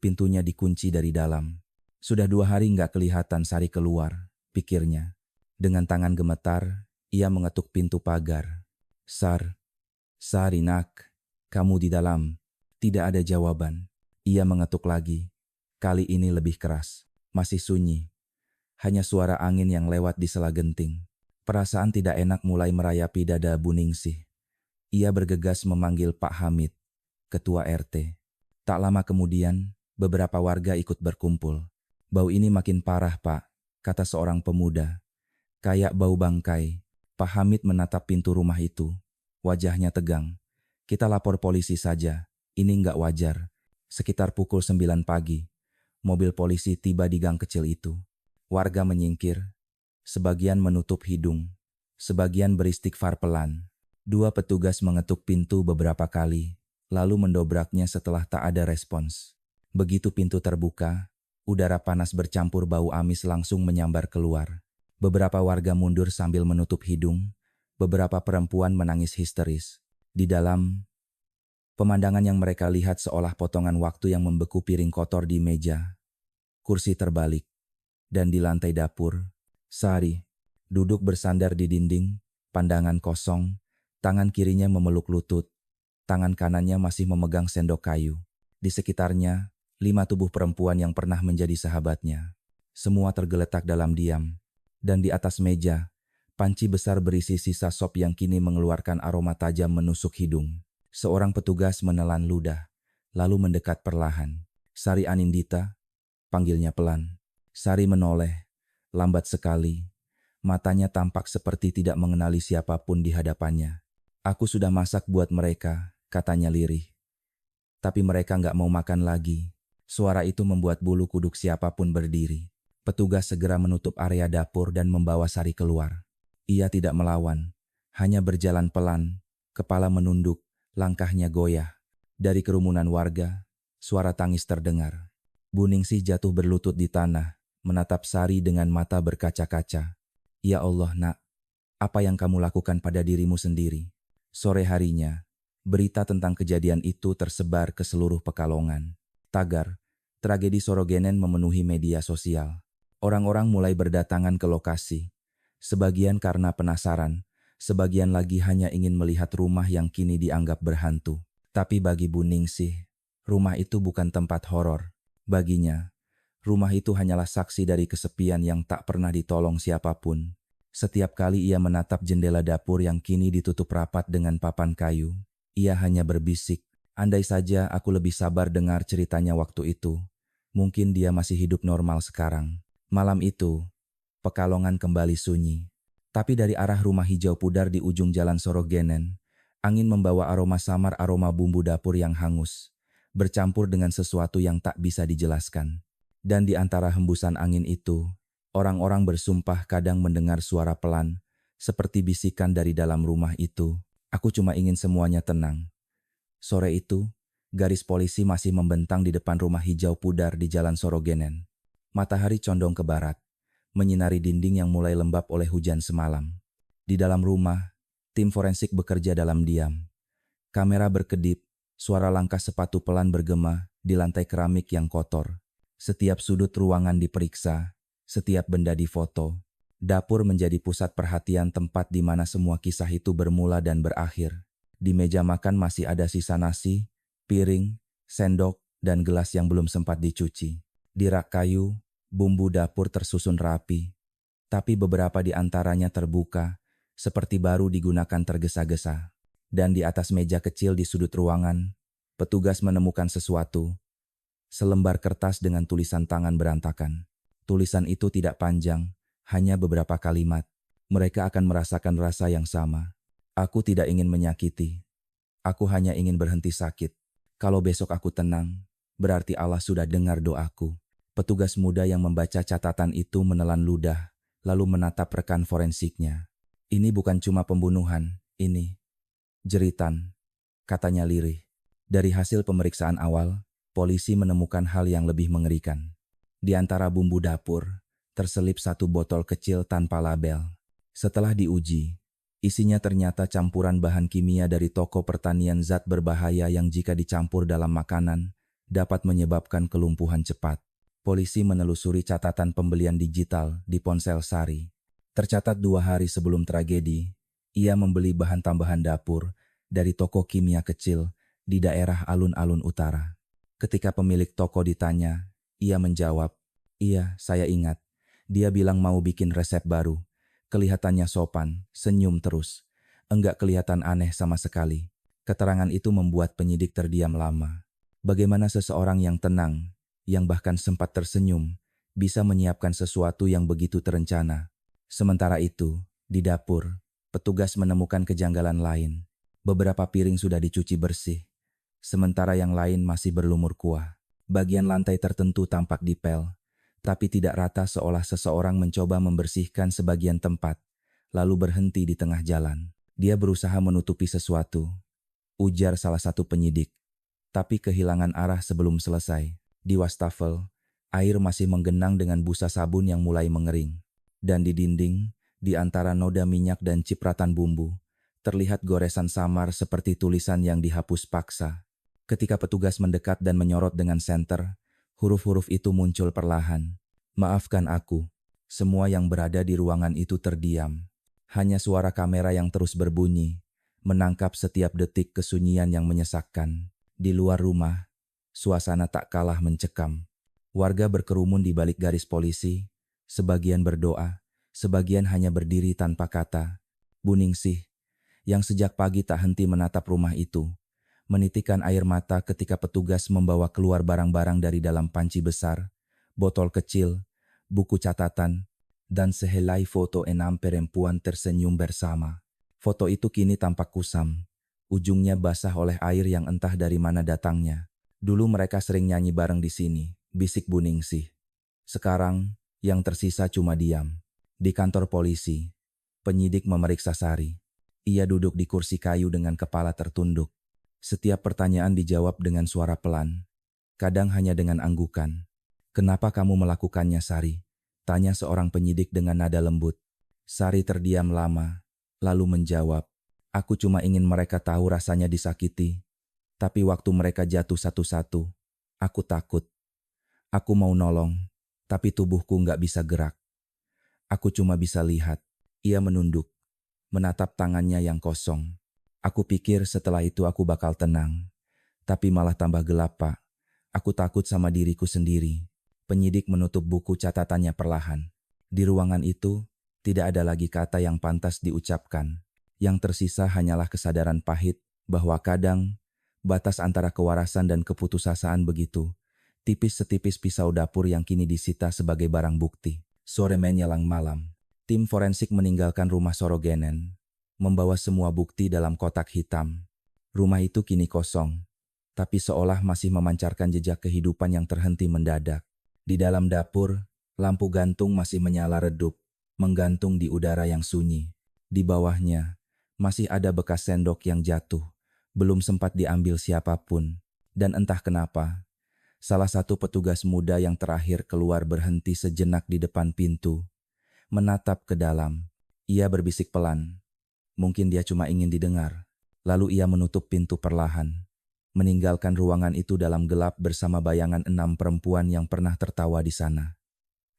Pintunya dikunci dari dalam. Sudah 2 hari nggak kelihatan Sari keluar, pikirnya. Dengan tangan gemetar, ia mengetuk pintu pagar. Sari nak, kamu di dalam. Tidak ada jawaban. Ia mengetuk lagi. Kali ini lebih keras. Masih sunyi. Hanya suara angin yang lewat di sela genting. Perasaan tidak enak mulai merayapi dada Bu Ningsih. Ia bergegas memanggil Pak Hamid, ketua RT. Tak lama kemudian, beberapa warga ikut berkumpul. Bau ini makin parah, Pak, kata seorang pemuda. Kayak bau bangkai. Pak Hamid menatap pintu rumah itu. Wajahnya tegang. Kita lapor polisi saja. Ini nggak wajar. Sekitar pukul 9 pagi, mobil polisi tiba di gang kecil itu. Warga menyingkir. Sebagian menutup hidung. Sebagian beristighfar pelan. 2 petugas mengetuk pintu beberapa kali, lalu mendobraknya setelah tak ada respons. Begitu pintu terbuka, udara panas bercampur bau amis langsung menyambar keluar. Beberapa warga mundur sambil menutup hidung. Beberapa perempuan menangis histeris. Di dalam, pemandangan yang mereka lihat seolah potongan waktu yang membeku, piring kotor di meja, kursi terbalik, dan di lantai dapur, Sari duduk bersandar di dinding, pandangan kosong, tangan kirinya memeluk lutut, tangan kanannya masih memegang sendok kayu. Di sekitarnya, 5 tubuh perempuan yang pernah menjadi sahabatnya. Semua tergeletak dalam diam, dan di atas meja, panci besar berisi sisa sop yang kini mengeluarkan aroma tajam menusuk hidung. Seorang petugas menelan ludah, lalu mendekat perlahan. Sari Anindita, panggilnya pelan. Sari menoleh, lambat sekali. Matanya tampak seperti tidak mengenali siapapun di hadapannya. Aku sudah masak buat mereka, katanya lirih. Tapi mereka nggak mau makan lagi. Suara itu membuat bulu kuduk siapapun berdiri. Petugas segera menutup area dapur dan membawa Sari keluar. Ia tidak melawan, hanya berjalan pelan, kepala menunduk, langkahnya goyah. Dari kerumunan warga, suara tangis terdengar. Buningsih jatuh berlutut di tanah, menatap Sari dengan mata berkaca-kaca. Ya Allah nak, apa yang kamu lakukan pada dirimu sendiri? Sore harinya, berita tentang kejadian itu tersebar ke seluruh Pekalongan. Tagar, tragedi Sorogenen memenuhi media sosial. Orang-orang mulai berdatangan ke lokasi. Sebagian karena penasaran, sebagian lagi hanya ingin melihat rumah yang kini dianggap berhantu. Tapi bagi Buningsih, rumah itu bukan tempat horor. Baginya, rumah itu hanyalah saksi dari kesepian yang tak pernah ditolong siapapun. Setiap kali ia menatap jendela dapur yang kini ditutup rapat dengan papan kayu, ia hanya berbisik, andai saja aku lebih sabar dengar ceritanya waktu itu. Mungkin dia masih hidup normal sekarang. Malam itu, Pekalongan kembali sunyi. Tapi dari arah rumah hijau pudar di ujung jalan Sorogenen, angin membawa aroma samar, aroma bumbu dapur yang hangus, bercampur dengan sesuatu yang tak bisa dijelaskan. Dan di antara hembusan angin itu, orang-orang bersumpah kadang mendengar suara pelan, seperti bisikan dari dalam rumah itu. Aku cuma ingin semuanya tenang. Sore itu, garis polisi masih membentang di depan rumah hijau pudar di jalan Sorogenen. Matahari condong ke barat, menyinari dinding yang mulai lembab oleh hujan semalam. Di dalam rumah, tim forensik bekerja dalam diam. Kamera berkedip, suara langkah sepatu pelan bergema di lantai keramik yang kotor. Setiap sudut ruangan diperiksa, setiap benda difoto. Dapur menjadi pusat perhatian, tempat di mana semua kisah itu bermula dan berakhir. Di meja makan masih ada sisa nasi, piring, sendok, dan gelas yang belum sempat dicuci. Di rak kayu, bumbu dapur tersusun rapi, tapi beberapa di antaranya terbuka, seperti baru digunakan tergesa-gesa. Dan di atas meja kecil di sudut ruangan, petugas menemukan sesuatu. Selembar kertas dengan tulisan tangan berantakan. Tulisan itu tidak panjang, hanya beberapa kalimat. Mereka akan merasakan rasa yang sama. Aku tidak ingin menyakiti. Aku hanya ingin berhenti sakit. Kalau besok aku tenang, berarti Allah sudah dengar doaku. Petugas muda yang membaca catatan itu menelan ludah, lalu menatap rekan forensiknya. Ini bukan cuma pembunuhan, ini jeritan, katanya lirih. Dari hasil pemeriksaan awal, polisi menemukan hal yang lebih mengerikan. Di antara bumbu dapur, terselip satu botol kecil tanpa label. Setelah diuji, isinya ternyata campuran bahan kimia dari toko pertanian, zat berbahaya yang jika dicampur dalam makanan, dapat menyebabkan kelumpuhan cepat. Polisi menelusuri catatan pembelian digital di ponsel Sari. Tercatat 2 hari sebelum tragedi, ia membeli bahan tambahan dapur dari toko kimia kecil di daerah alun-alun utara. Ketika pemilik toko ditanya, ia menjawab, "Iya, saya ingat. Dia bilang mau bikin resep baru." Kelihatannya sopan, senyum terus. Enggak kelihatan aneh sama sekali. Keterangan itu membuat penyidik terdiam lama. Bagaimana seseorang yang tenang, yang bahkan sempat tersenyum, bisa menyiapkan sesuatu yang begitu terencana? Sementara itu, di dapur, petugas menemukan kejanggalan lain. Beberapa piring sudah dicuci bersih, sementara yang lain masih berlumur kuah. Bagian lantai tertentu tampak dipel, tapi tidak rata, seolah seseorang mencoba membersihkan sebagian tempat, lalu berhenti di tengah jalan. Dia berusaha menutupi sesuatu, ujar salah satu penyidik, tapi kehilangan arah sebelum selesai. Di wastafel, air masih menggenang dengan busa sabun yang mulai mengering. Dan di dinding, di antara noda minyak dan cipratan bumbu, terlihat goresan samar seperti tulisan yang dihapus paksa. Ketika petugas mendekat dan menyorot dengan senter, huruf-huruf itu muncul perlahan. "Maafkan aku." Semua yang berada di ruangan itu terdiam. Hanya suara kamera yang terus berbunyi, menangkap setiap detik kesunyian yang menyesakkan. Di luar rumah, suasana tak kalah mencekam. Warga berkerumun di balik garis polisi, sebagian berdoa, sebagian hanya berdiri tanpa kata. Buningsih, yang sejak pagi tak henti menatap rumah itu, menitikkan air mata ketika petugas membawa keluar barang-barang dari dalam panci besar, botol kecil, buku catatan, dan sehelai foto 6 perempuan tersenyum bersama. Foto itu kini tampak kusam, ujungnya basah oleh air yang entah dari mana datangnya. Dulu mereka sering nyanyi bareng di sini, bisik Bu Ningsih. Sekarang, yang tersisa cuma diam. Di kantor polisi, penyidik memeriksa Sari. Ia duduk di kursi kayu dengan kepala tertunduk. Setiap pertanyaan dijawab dengan suara pelan, kadang hanya dengan anggukan. "Kenapa kamu melakukannya, Sari?" tanya seorang penyidik dengan nada lembut. Sari terdiam lama, lalu menjawab, "Aku cuma ingin mereka tahu rasanya disakiti. Tapi waktu mereka jatuh satu-satu, aku takut. Aku mau nolong, tapi tubuhku nggak bisa gerak. Aku cuma bisa lihat." Ia menunduk, menatap tangannya yang kosong. "Aku pikir setelah itu aku bakal tenang. Tapi malah tambah gelap, Pak. Aku takut sama diriku sendiri." Penyidik menutup buku catatannya perlahan. Di ruangan itu, tidak ada lagi kata yang pantas diucapkan. Yang tersisa hanyalah kesadaran pahit bahwa kadang batas antara kewarasan dan keputusasaan begitu tipis setipis pisau dapur yang kini disita sebagai barang bukti. Sore menjelang malam, tim forensik meninggalkan rumah Sorogenen, membawa semua bukti dalam kotak hitam. Rumah itu kini kosong, tapi seolah masih memancarkan jejak kehidupan yang terhenti mendadak. Di dalam dapur, lampu gantung masih menyala redup, menggantung di udara yang sunyi. Di bawahnya, masih ada bekas sendok yang jatuh, belum sempat diambil siapapun. Dan entah kenapa, salah satu petugas muda yang terakhir keluar berhenti sejenak di depan pintu, menatap ke dalam. Ia berbisik pelan. Mungkin dia cuma ingin didengar. Lalu ia menutup pintu perlahan, meninggalkan ruangan itu dalam gelap bersama bayangan 6 perempuan yang pernah tertawa di sana.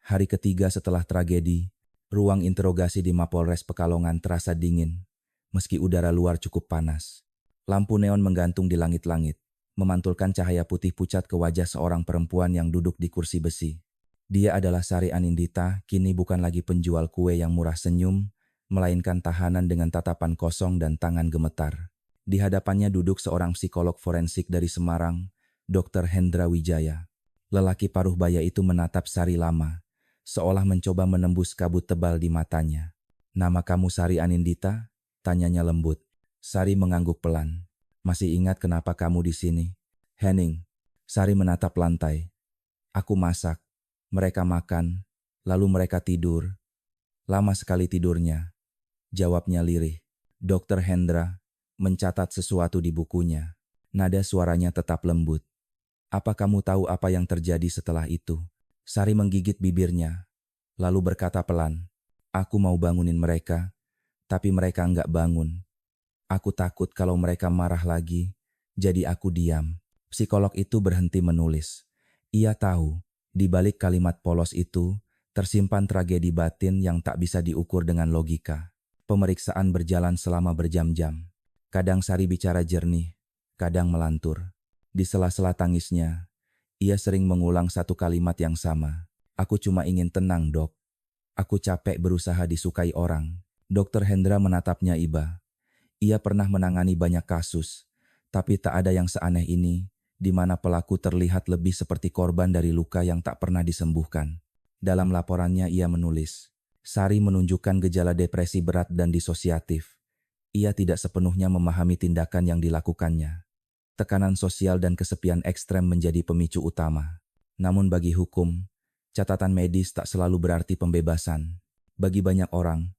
Hari ketiga setelah tragedi, ruang interogasi di Mapolres Pekalongan terasa dingin, meski udara luar cukup panas. Lampu neon menggantung di langit-langit, memantulkan cahaya putih pucat ke wajah seorang perempuan yang duduk di kursi besi. Dia adalah Sari Anindita, kini bukan lagi penjual kue yang murah senyum, melainkan tahanan dengan tatapan kosong dan tangan gemetar. Di hadapannya duduk seorang psikolog forensik dari Semarang, Dr. Hendra Wijaya. Lelaki paruh baya itu menatap Sari lama, seolah mencoba menembus kabut tebal di matanya. "Nama kamu Sari Anindita?" tanyanya lembut. Sari mengangguk pelan. "Masih ingat kenapa kamu di sini?" "Henning." Sari menatap lantai. "Aku masak. Mereka makan, lalu mereka tidur. Lama sekali tidurnya," jawabnya lirih. Dr. Hendra mencatat sesuatu di bukunya. Nada suaranya tetap lembut. "Apa kamu tahu apa yang terjadi setelah itu?" Sari menggigit bibirnya, lalu berkata pelan, "Aku mau bangunin mereka, tapi mereka enggak bangun. Aku takut kalau mereka marah lagi, jadi aku diam." Psikolog itu berhenti menulis. Ia tahu, di balik kalimat polos itu, tersimpan tragedi batin yang tak bisa diukur dengan logika. Pemeriksaan berjalan selama berjam-jam. Kadang Sari bicara jernih, kadang melantur. Di sela-sela tangisnya, ia sering mengulang satu kalimat yang sama. "Aku cuma ingin tenang, Dok. Aku capek berusaha disukai orang." Dr. Hendra menatapnya iba. Ia pernah menangani banyak kasus, tapi tak ada yang seaneh ini, di mana pelaku terlihat lebih seperti korban dari luka yang tak pernah disembuhkan. Dalam laporannya ia menulis, Sari menunjukkan gejala depresi berat dan disosiatif. Ia tidak sepenuhnya memahami tindakan yang dilakukannya. Tekanan sosial dan kesepian ekstrem menjadi pemicu utama. Namun bagi hukum, catatan medis tak selalu berarti pembebasan. Bagi banyak orang,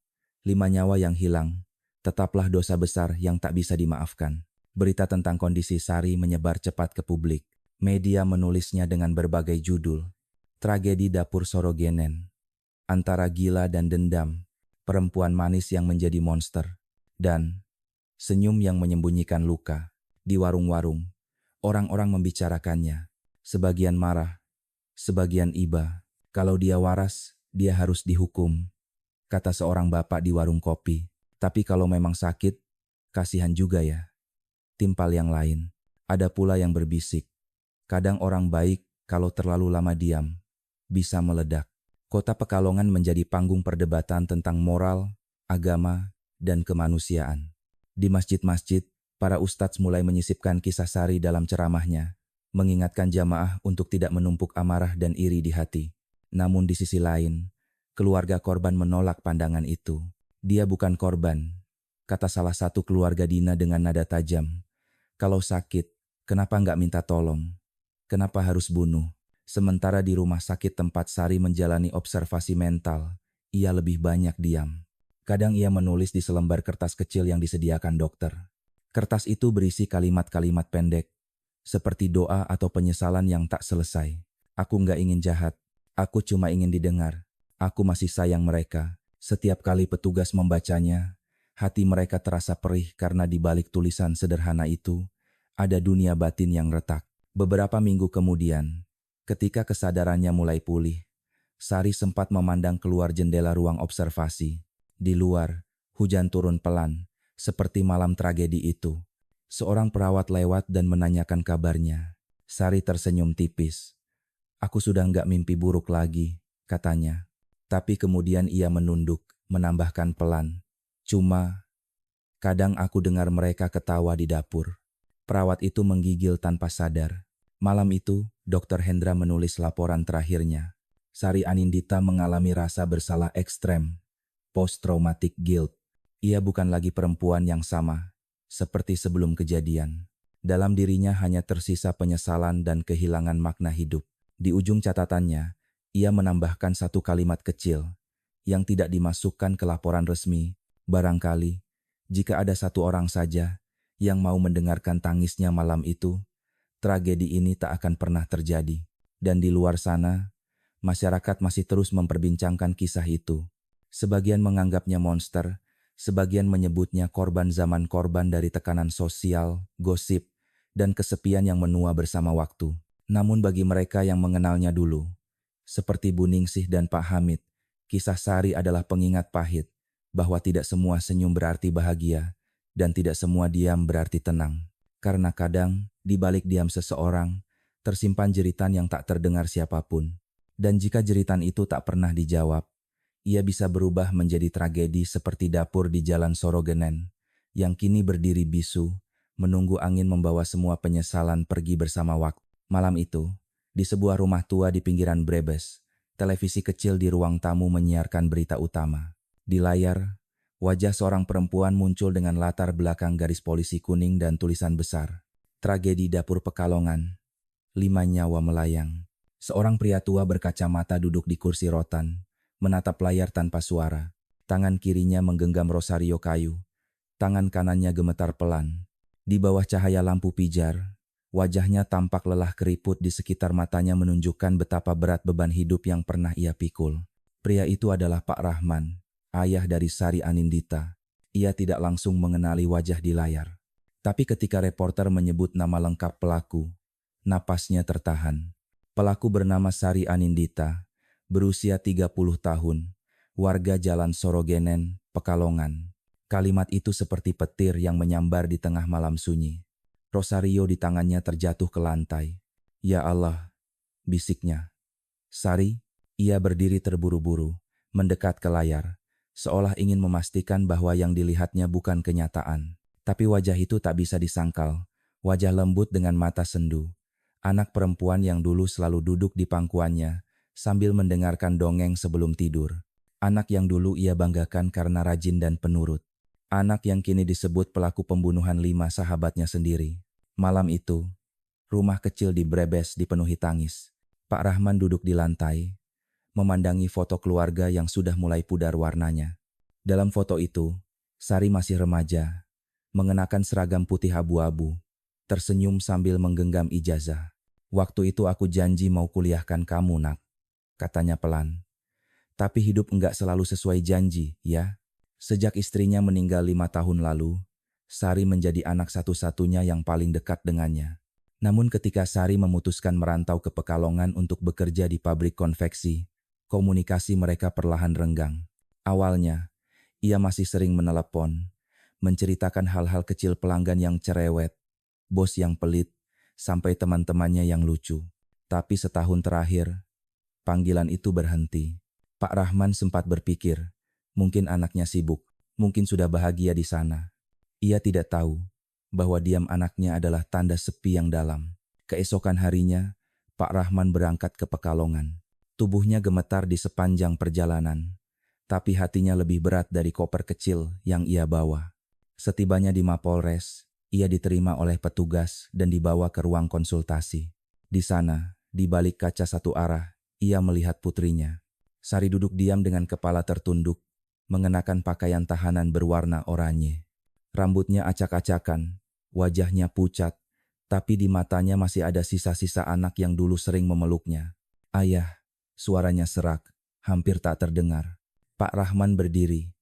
5 nyawa yang hilang tetaplah dosa besar yang tak bisa dimaafkan. Berita tentang kondisi Sari menyebar cepat ke publik. Media menulisnya dengan berbagai judul. Tragedi dapur Sorogenen, antara gila dan dendam, perempuan manis yang menjadi monster, dan senyum yang menyembunyikan luka. Di warung-warung, orang-orang membicarakannya. Sebagian marah, sebagian iba. "Kalau dia waras, dia harus dihukum," kata seorang bapak di warung kopi. "Tapi kalau memang sakit, kasihan juga ya," timpal yang lain. Ada pula yang berbisik, "Kadang orang baik, kalau terlalu lama diam, bisa meledak." Kota Pekalongan menjadi panggung perdebatan tentang moral, agama, dan kemanusiaan. Di masjid-masjid, para ustadz mulai menyisipkan kisah Sari dalam ceramahnya, mengingatkan jamaah untuk tidak menumpuk amarah dan iri di hati. Namun di sisi lain, Keluarga korban menolak pandangan itu. Dia bukan korban, kata salah satu keluarga Dina dengan nada tajam. Kalau sakit, kenapa nggak minta tolong? Kenapa harus bunuh? Sementara di rumah sakit tempat Sari menjalani observasi mental, ia lebih banyak diam. Kadang ia menulis di selembar kertas kecil yang disediakan dokter. Kertas itu berisi kalimat-kalimat pendek, seperti doa atau penyesalan yang tak selesai. Aku nggak ingin jahat, aku cuma ingin didengar. Aku masih sayang mereka. Setiap kali petugas membacanya, hati mereka terasa perih karena di balik tulisan sederhana itu, ada dunia batin yang retak. Beberapa minggu kemudian, ketika kesadarannya mulai pulih, Sari sempat memandang keluar jendela ruang observasi. Di luar, hujan turun pelan, seperti malam tragedi itu. Seorang perawat lewat dan menanyakan kabarnya. Sari tersenyum tipis. Aku sudah nggak mimpi buruk lagi, katanya. Tapi kemudian ia menunduk, menambahkan pelan. Cuma, kadang aku dengar mereka ketawa di dapur. Perawat itu menggigil tanpa sadar. Malam itu, Dr. Hendra menulis laporan terakhirnya. Sari Anindita mengalami rasa bersalah ekstrem, post-traumatic guilt. Ia bukan lagi perempuan yang sama, seperti sebelum kejadian. Dalam dirinya hanya tersisa penyesalan dan kehilangan makna hidup. Di ujung catatannya, ia menambahkan satu kalimat kecil yang tidak dimasukkan ke laporan resmi. Barangkali, jika ada satu orang saja yang mau mendengarkan tangisnya malam itu, tragedi ini tak akan pernah terjadi. Dan di luar sana, masyarakat masih terus memperbincangkan kisah itu. Sebagian menganggapnya monster, sebagian menyebutnya korban zaman korban dari tekanan sosial, gosip, dan kesepian yang menua bersama waktu. Namun bagi mereka yang mengenalnya dulu, seperti Bu Ningsih dan Pak Hamid, kisah Sari adalah pengingat pahit bahwa tidak semua senyum berarti bahagia dan tidak semua diam berarti tenang. Karena kadang, di balik diam seseorang, tersimpan jeritan yang tak terdengar siapapun. Dan jika jeritan itu tak pernah dijawab, ia bisa berubah menjadi tragedi seperti dapur di Jalan Sorogenen, yang kini berdiri bisu, menunggu angin membawa semua penyesalan pergi bersama waktu. Malam itu, di sebuah rumah tua di pinggiran Brebes, televisi kecil di ruang tamu menyiarkan berita utama. Di layar, wajah seorang perempuan muncul dengan latar belakang garis polisi kuning dan tulisan besar. Tragedi dapur Pekalongan, 5 nyawa melayang. Seorang pria tua berkacamata duduk di kursi rotan, menatap layar tanpa suara. Tangan kirinya menggenggam rosario kayu, tangan kanannya gemetar pelan. Di bawah cahaya lampu pijar, wajahnya tampak lelah, keriput di sekitar matanya menunjukkan betapa berat beban hidup yang pernah ia pikul. Pria itu adalah Pak Rahman, ayah dari Sari Anindita. Ia tidak langsung mengenali wajah di layar. Tapi ketika reporter menyebut nama lengkap pelaku, napasnya tertahan. Pelaku bernama Sari Anindita, berusia 30 tahun, warga Jalan Sorogenen, Pekalongan. Kalimat itu seperti petir yang menyambar di tengah malam sunyi. Rosario di tangannya terjatuh ke lantai. Ya Allah, bisiknya. Sari, ia berdiri terburu-buru, mendekat ke layar, seolah ingin memastikan bahwa yang dilihatnya bukan kenyataan. Tapi wajah itu tak bisa disangkal, wajah lembut dengan mata sendu. Anak perempuan yang dulu selalu duduk di pangkuannya, sambil mendengarkan dongeng sebelum tidur. Anak yang dulu ia banggakan karena rajin dan penurut. Anak yang kini disebut pelaku pembunuhan 5 sahabatnya sendiri. Malam itu, rumah kecil di Brebes dipenuhi tangis. Pak Rahman duduk di lantai, memandangi foto keluarga yang sudah mulai pudar warnanya. Dalam foto itu, Sari masih remaja, mengenakan seragam putih abu-abu, tersenyum sambil menggenggam ijazah. Waktu itu aku janji mau kuliahkan kamu, Nak, katanya pelan. Tapi hidup enggak selalu sesuai janji, ya. Sejak istrinya meninggal 5 tahun lalu, Sari menjadi anak satu-satunya yang paling dekat dengannya. Namun ketika Sari memutuskan merantau ke Pekalongan untuk bekerja di pabrik konveksi, komunikasi mereka perlahan renggang. Awalnya, ia masih sering menelepon, menceritakan hal-hal kecil pelanggan yang cerewet, bos yang pelit, sampai teman-temannya yang lucu. Tapi setahun terakhir, panggilan itu berhenti. Pak Rahman sempat berpikir, mungkin anaknya sibuk, mungkin sudah bahagia di sana. Ia tidak tahu bahwa diam anaknya adalah tanda sepi yang dalam. Keesokan harinya, Pak Rahman berangkat ke Pekalongan. Tubuhnya gemetar di sepanjang perjalanan, tapi hatinya lebih berat dari koper kecil yang ia bawa. Setibanya di Mapolres, ia diterima oleh petugas dan dibawa ke ruang konsultasi. Di sana, di balik kaca satu arah, ia melihat putrinya. Sari duduk diam dengan kepala tertunduk, mengenakan pakaian tahanan berwarna oranye. Rambutnya acak-acakan, wajahnya pucat, tapi di matanya masih ada sisa-sisa anak yang dulu sering memeluknya. "Ayah," suaranya serak, hampir tak terdengar. Pak Rahman berdiri,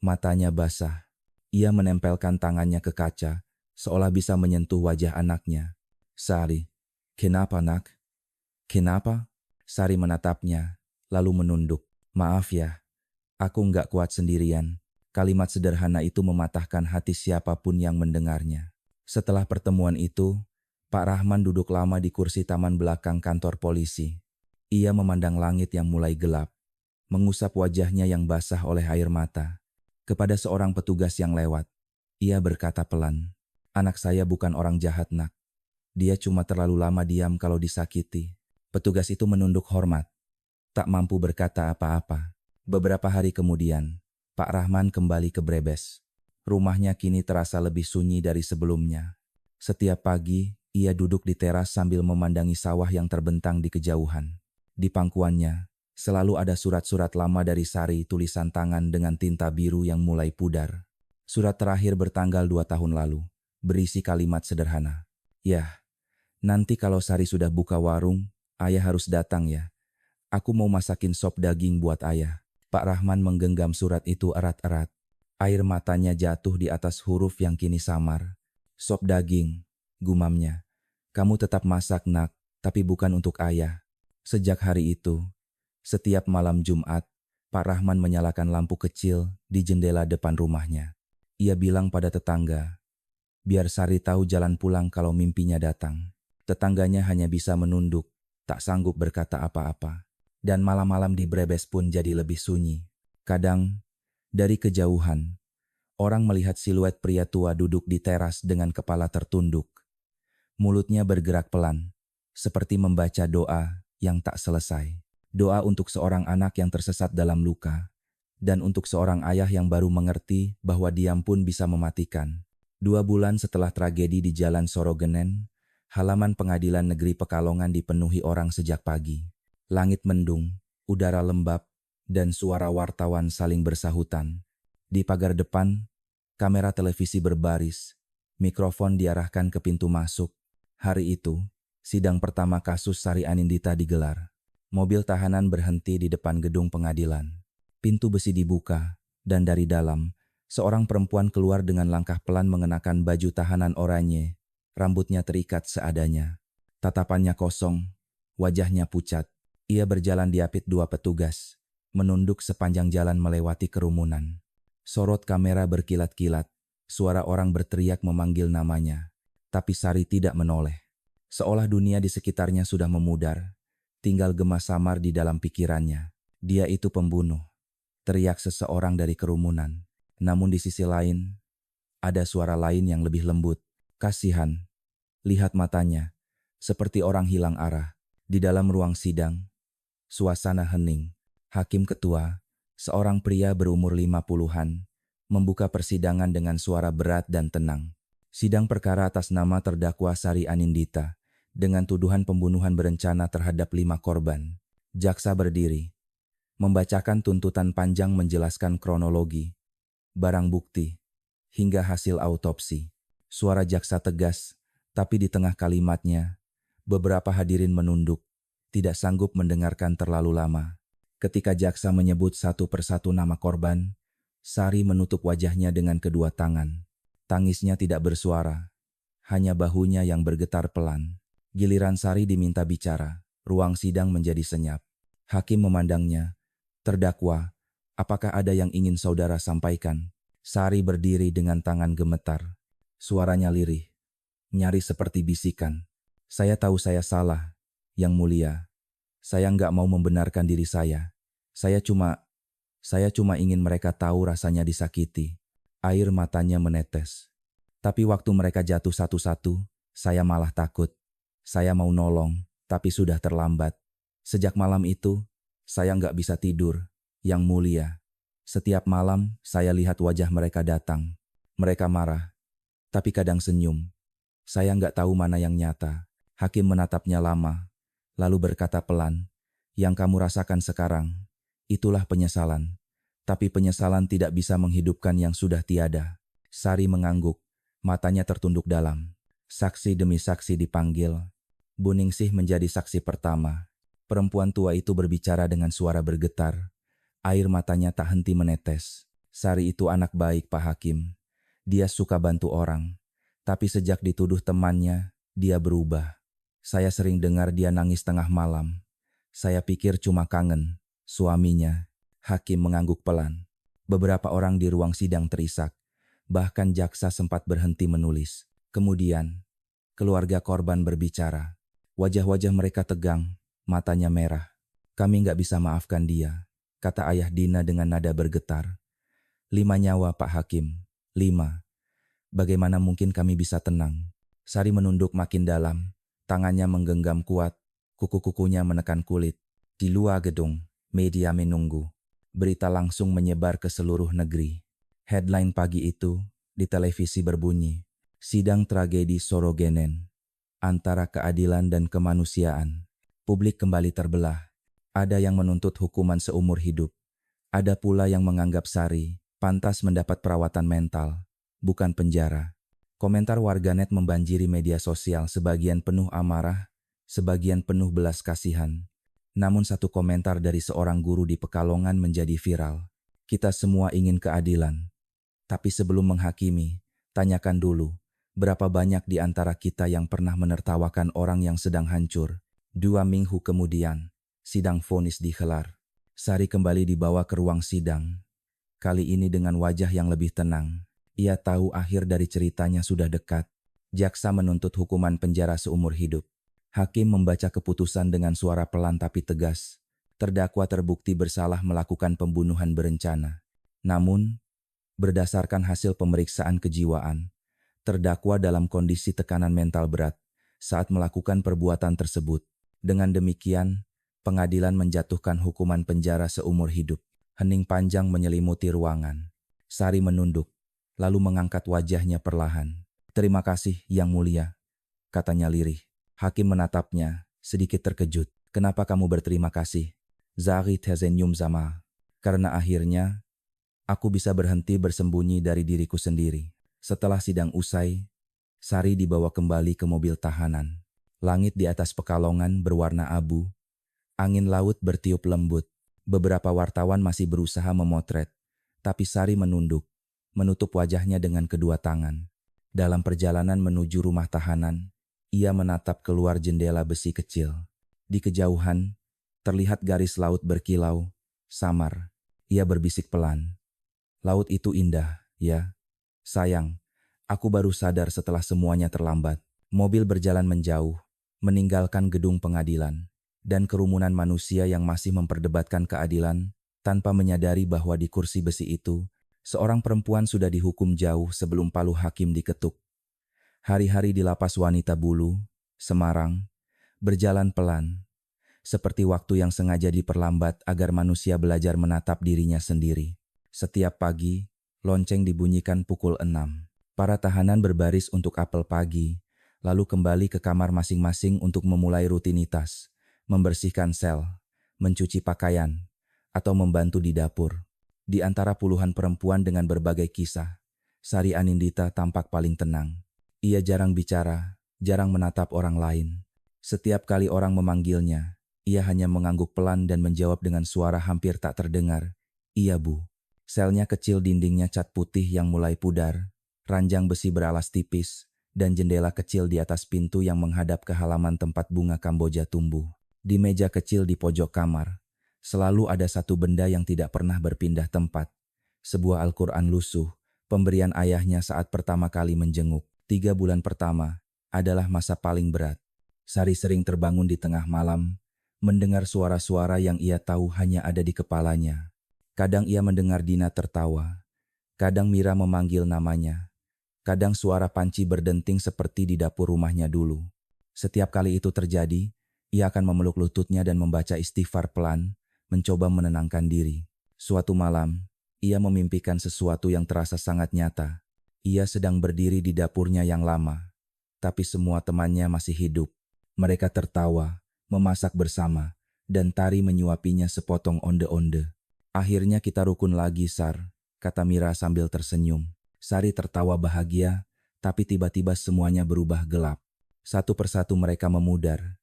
matanya basah. Ia menempelkan tangannya ke kaca, seolah bisa menyentuh wajah anaknya. "Sari, kenapa nak? Kenapa?" Sari menatapnya, lalu menunduk. "Maaf ya, aku nggak kuat sendirian." Kalimat sederhana itu mematahkan hati siapapun yang mendengarnya. Setelah pertemuan itu, Pak Rahman duduk lama di kursi taman belakang kantor polisi. Ia memandang langit yang mulai gelap, mengusap wajahnya yang basah oleh air mata. Kepada seorang petugas yang lewat, ia berkata pelan, "Anak saya bukan orang jahat, nak. Dia cuma terlalu lama diam kalau disakiti." Petugas itu menunduk hormat, tak mampu berkata apa-apa. Beberapa hari kemudian, Pak Rahman kembali ke Brebes. Rumahnya kini terasa lebih sunyi dari sebelumnya. Setiap pagi, ia duduk di teras sambil memandangi sawah yang terbentang di kejauhan. Di pangkuannya, selalu ada surat-surat lama dari Sari, tulisan tangan dengan tinta biru yang mulai pudar. Surat terakhir bertanggal 2 tahun lalu, berisi kalimat sederhana. "Yah, nanti kalau Sari sudah buka warung, ayah harus datang ya. Aku mau masakin sop daging buat ayah." Pak Rahman menggenggam surat itu erat-erat. Air matanya jatuh di atas huruf yang kini samar. "Sop daging," gumamnya. "Kamu tetap masak, nak, tapi bukan untuk ayah." Sejak hari itu, setiap malam Jumat, Pak Rahman menyalakan lampu kecil di jendela depan rumahnya. Ia bilang pada tetangga, biar Sari tahu jalan pulang kalau mimpinya datang. Tetangganya hanya bisa menunduk, tak sanggup berkata apa-apa. Dan malam-malam di Brebes pun jadi lebih sunyi. Kadang, dari kejauhan, orang melihat siluet pria tua duduk di teras dengan kepala tertunduk. Mulutnya bergerak pelan, seperti membaca doa yang tak selesai. Doa untuk seorang anak yang tersesat dalam luka, dan untuk seorang ayah yang baru mengerti bahwa diam pun bisa mematikan. 2 bulan setelah tragedi di Jalan Sorogenen, halaman Pengadilan Negeri Pekalongan dipenuhi orang sejak pagi. Langit mendung, udara lembab, dan suara wartawan saling bersahutan. Di pagar depan, kamera televisi berbaris, mikrofon diarahkan ke pintu masuk. Hari itu, sidang pertama kasus Sari Anindita digelar. Mobil tahanan berhenti di depan gedung pengadilan. Pintu besi dibuka, dan dari dalam, seorang perempuan keluar dengan langkah pelan mengenakan baju tahanan oranye. Rambutnya terikat seadanya. Tatapannya kosong, wajahnya pucat. Ia berjalan diapit 2 petugas, menunduk sepanjang jalan melewati kerumunan. Sorot kamera berkilat-kilat, suara orang berteriak memanggil namanya. Tapi Sari tidak menoleh. Seolah dunia di sekitarnya sudah memudar, tinggal gema samar di dalam pikirannya. "Dia itu pembunuh," teriak seseorang dari kerumunan. Namun di sisi lain, ada suara lain yang lebih lembut. "Kasihan, lihat matanya, seperti orang hilang arah." Di dalam ruang sidang, suasana hening. Hakim ketua, seorang pria berumur 50-an, membuka persidangan dengan suara berat dan tenang. Sidang perkara atas nama terdakwa Sari Anindita, dengan tuduhan pembunuhan berencana terhadap 5 korban. Jaksa berdiri, membacakan tuntutan panjang menjelaskan kronologi, barang bukti, hingga hasil autopsi. Suara jaksa tegas, tapi di tengah kalimatnya, beberapa hadirin menunduk, tidak sanggup mendengarkan terlalu lama. Ketika jaksa menyebut satu persatu nama korban, Sari menutup wajahnya dengan kedua tangan. Tangisnya tidak bersuara, hanya bahunya yang bergetar pelan. Giliran Sari diminta bicara, ruang sidang menjadi senyap. Hakim memandangnya. "Terdakwa, apakah ada yang ingin saudara sampaikan?" Sari berdiri dengan tangan gemetar. Suaranya lirih, nyaris seperti bisikan. "Saya tahu saya salah, Yang Mulia. Saya nggak mau membenarkan diri saya. Saya cuma ingin mereka tahu rasanya disakiti." Air matanya menetes. "Tapi waktu mereka jatuh satu-satu, saya malah takut. Saya mau nolong, tapi sudah terlambat. Sejak malam itu, Saya nggak bisa tidur, Yang Mulia. Setiap malam saya lihat wajah mereka datang. Mereka marah, tapi kadang senyum. Saya nggak tahu mana yang nyata. Hakim menatapnya lama, lalu berkata pelan, "Yang kamu rasakan sekarang, itulah penyesalan. Tapi penyesalan tidak bisa menghidupkan yang sudah tiada." Sari mengangguk, matanya tertunduk dalam. Saksi demi saksi dipanggil. Bu Ningsih menjadi saksi pertama. Perempuan tua itu berbicara dengan suara bergetar. Air matanya tak henti menetes. Sari itu anak baik, Pak Hakim. Dia suka bantu orang. Tapi sejak dituduh temannya, dia berubah. Saya sering dengar dia nangis tengah malam. Saya pikir cuma kangen. Suaminya. Hakim mengangguk pelan. Beberapa orang di ruang sidang terisak. Bahkan jaksa sempat berhenti menulis. Kemudian, keluarga korban berbicara. Wajah-wajah mereka tegang, matanya merah. "Kami nggak bisa maafkan dia," kata ayah Dina dengan nada bergetar. 5 nyawa, Pak Hakim. 5. Bagaimana mungkin kami bisa tenang? Sari menunduk makin dalam. Tangannya menggenggam kuat. Kuku-kukunya menekan kulit. Di luar gedung, media menunggu. Berita langsung menyebar ke seluruh negeri. Headline pagi itu, di televisi berbunyi, "Sidang tragedi Sorogenen. Antara keadilan dan kemanusiaan." Publik kembali terbelah. Ada yang menuntut hukuman seumur hidup. Ada pula yang menganggap Sari pantas mendapat perawatan mental, bukan penjara. Komentar warganet membanjiri media sosial, sebagian penuh amarah, sebagian penuh belas kasihan. Namun satu komentar dari seorang guru di Pekalongan menjadi viral. "Kita semua ingin keadilan. Tapi sebelum menghakimi, tanyakan dulu, berapa banyak di antara kita yang pernah menertawakan orang yang sedang hancur?" 2 minggu kemudian, sidang vonis digelar. Sari kembali dibawa ke ruang sidang. Kali ini dengan wajah yang lebih tenang. Ia tahu akhir dari ceritanya sudah dekat. Jaksa menuntut hukuman penjara seumur hidup. Hakim membaca keputusan dengan suara pelan tapi tegas. Terdakwa terbukti bersalah melakukan pembunuhan berencana. Namun, berdasarkan hasil pemeriksaan kejiwaan, terdakwa dalam kondisi tekanan mental berat saat melakukan perbuatan tersebut. Dengan demikian, pengadilan menjatuhkan hukuman penjara seumur hidup. Hening panjang menyelimuti ruangan. Sari menunduk, lalu mengangkat wajahnya perlahan. "Terima kasih, Yang Mulia," katanya lirih. Hakim menatapnya, sedikit terkejut. "Kenapa kamu berterima kasih?" Zari tersenyum sama. "Karena akhirnya, aku bisa berhenti bersembunyi dari diriku sendiri." Setelah sidang usai, Sari dibawa kembali ke mobil tahanan. Langit di atas Pekalongan berwarna abu. Angin laut bertiup lembut. Beberapa wartawan masih berusaha memotret, tapi Sari menunduk, menutup wajahnya dengan kedua tangan. Dalam perjalanan menuju rumah tahanan, ia menatap keluar jendela besi kecil. Di kejauhan, terlihat garis laut berkilau, samar. Ia berbisik pelan. "Laut itu indah, ya? Sayang, aku baru sadar setelah semuanya terlambat." Mobil berjalan menjauh, meninggalkan gedung pengadilan dan kerumunan manusia yang masih memperdebatkan keadilan, tanpa menyadari bahwa di kursi besi itu, seorang perempuan sudah dihukum jauh sebelum palu hakim diketuk. Hari-hari di lapas wanita Bulu, Semarang, berjalan pelan, seperti waktu yang sengaja diperlambat agar manusia belajar menatap dirinya sendiri. Setiap pagi, lonceng dibunyikan pukul 6. Para tahanan berbaris untuk apel pagi, lalu kembali ke kamar masing-masing untuk memulai rutinitas, membersihkan sel, mencuci pakaian, atau membantu di dapur. Di antara puluhan perempuan dengan berbagai kisah, Sari Anindita tampak paling tenang. Ia jarang bicara, jarang menatap orang lain. Setiap kali orang memanggilnya, ia hanya mengangguk pelan dan menjawab dengan suara hampir tak terdengar, "Iya, Bu." Selnya kecil, dindingnya cat putih yang mulai pudar, ranjang besi beralas tipis, dan jendela kecil di atas pintu yang menghadap ke halaman tempat bunga Kamboja tumbuh. Di meja kecil di pojok kamar, selalu ada satu benda yang tidak pernah berpindah tempat. Sebuah Al-Quran lusuh, pemberian ayahnya saat pertama kali menjenguk. 3 bulan pertama adalah masa paling berat. Sari sering terbangun di tengah malam, mendengar suara-suara yang ia tahu hanya ada di kepalanya. Kadang ia mendengar Dina tertawa, kadang Mira memanggil namanya, kadang suara panci berdenting seperti di dapur rumahnya dulu. Setiap kali itu terjadi, ia akan memeluk lututnya dan membaca istighfar pelan, mencoba menenangkan diri. Suatu malam, ia memimpikan sesuatu yang terasa sangat nyata. Ia sedang berdiri di dapurnya yang lama, tapi semua temannya masih hidup. Mereka tertawa, memasak bersama, dan Tari menyuapinya sepotong onde-onde. Akhirnya kita rukun lagi, Sar, kata Mira sambil tersenyum. Sari tertawa bahagia, tapi tiba-tiba semuanya berubah gelap. Satu persatu mereka memudar,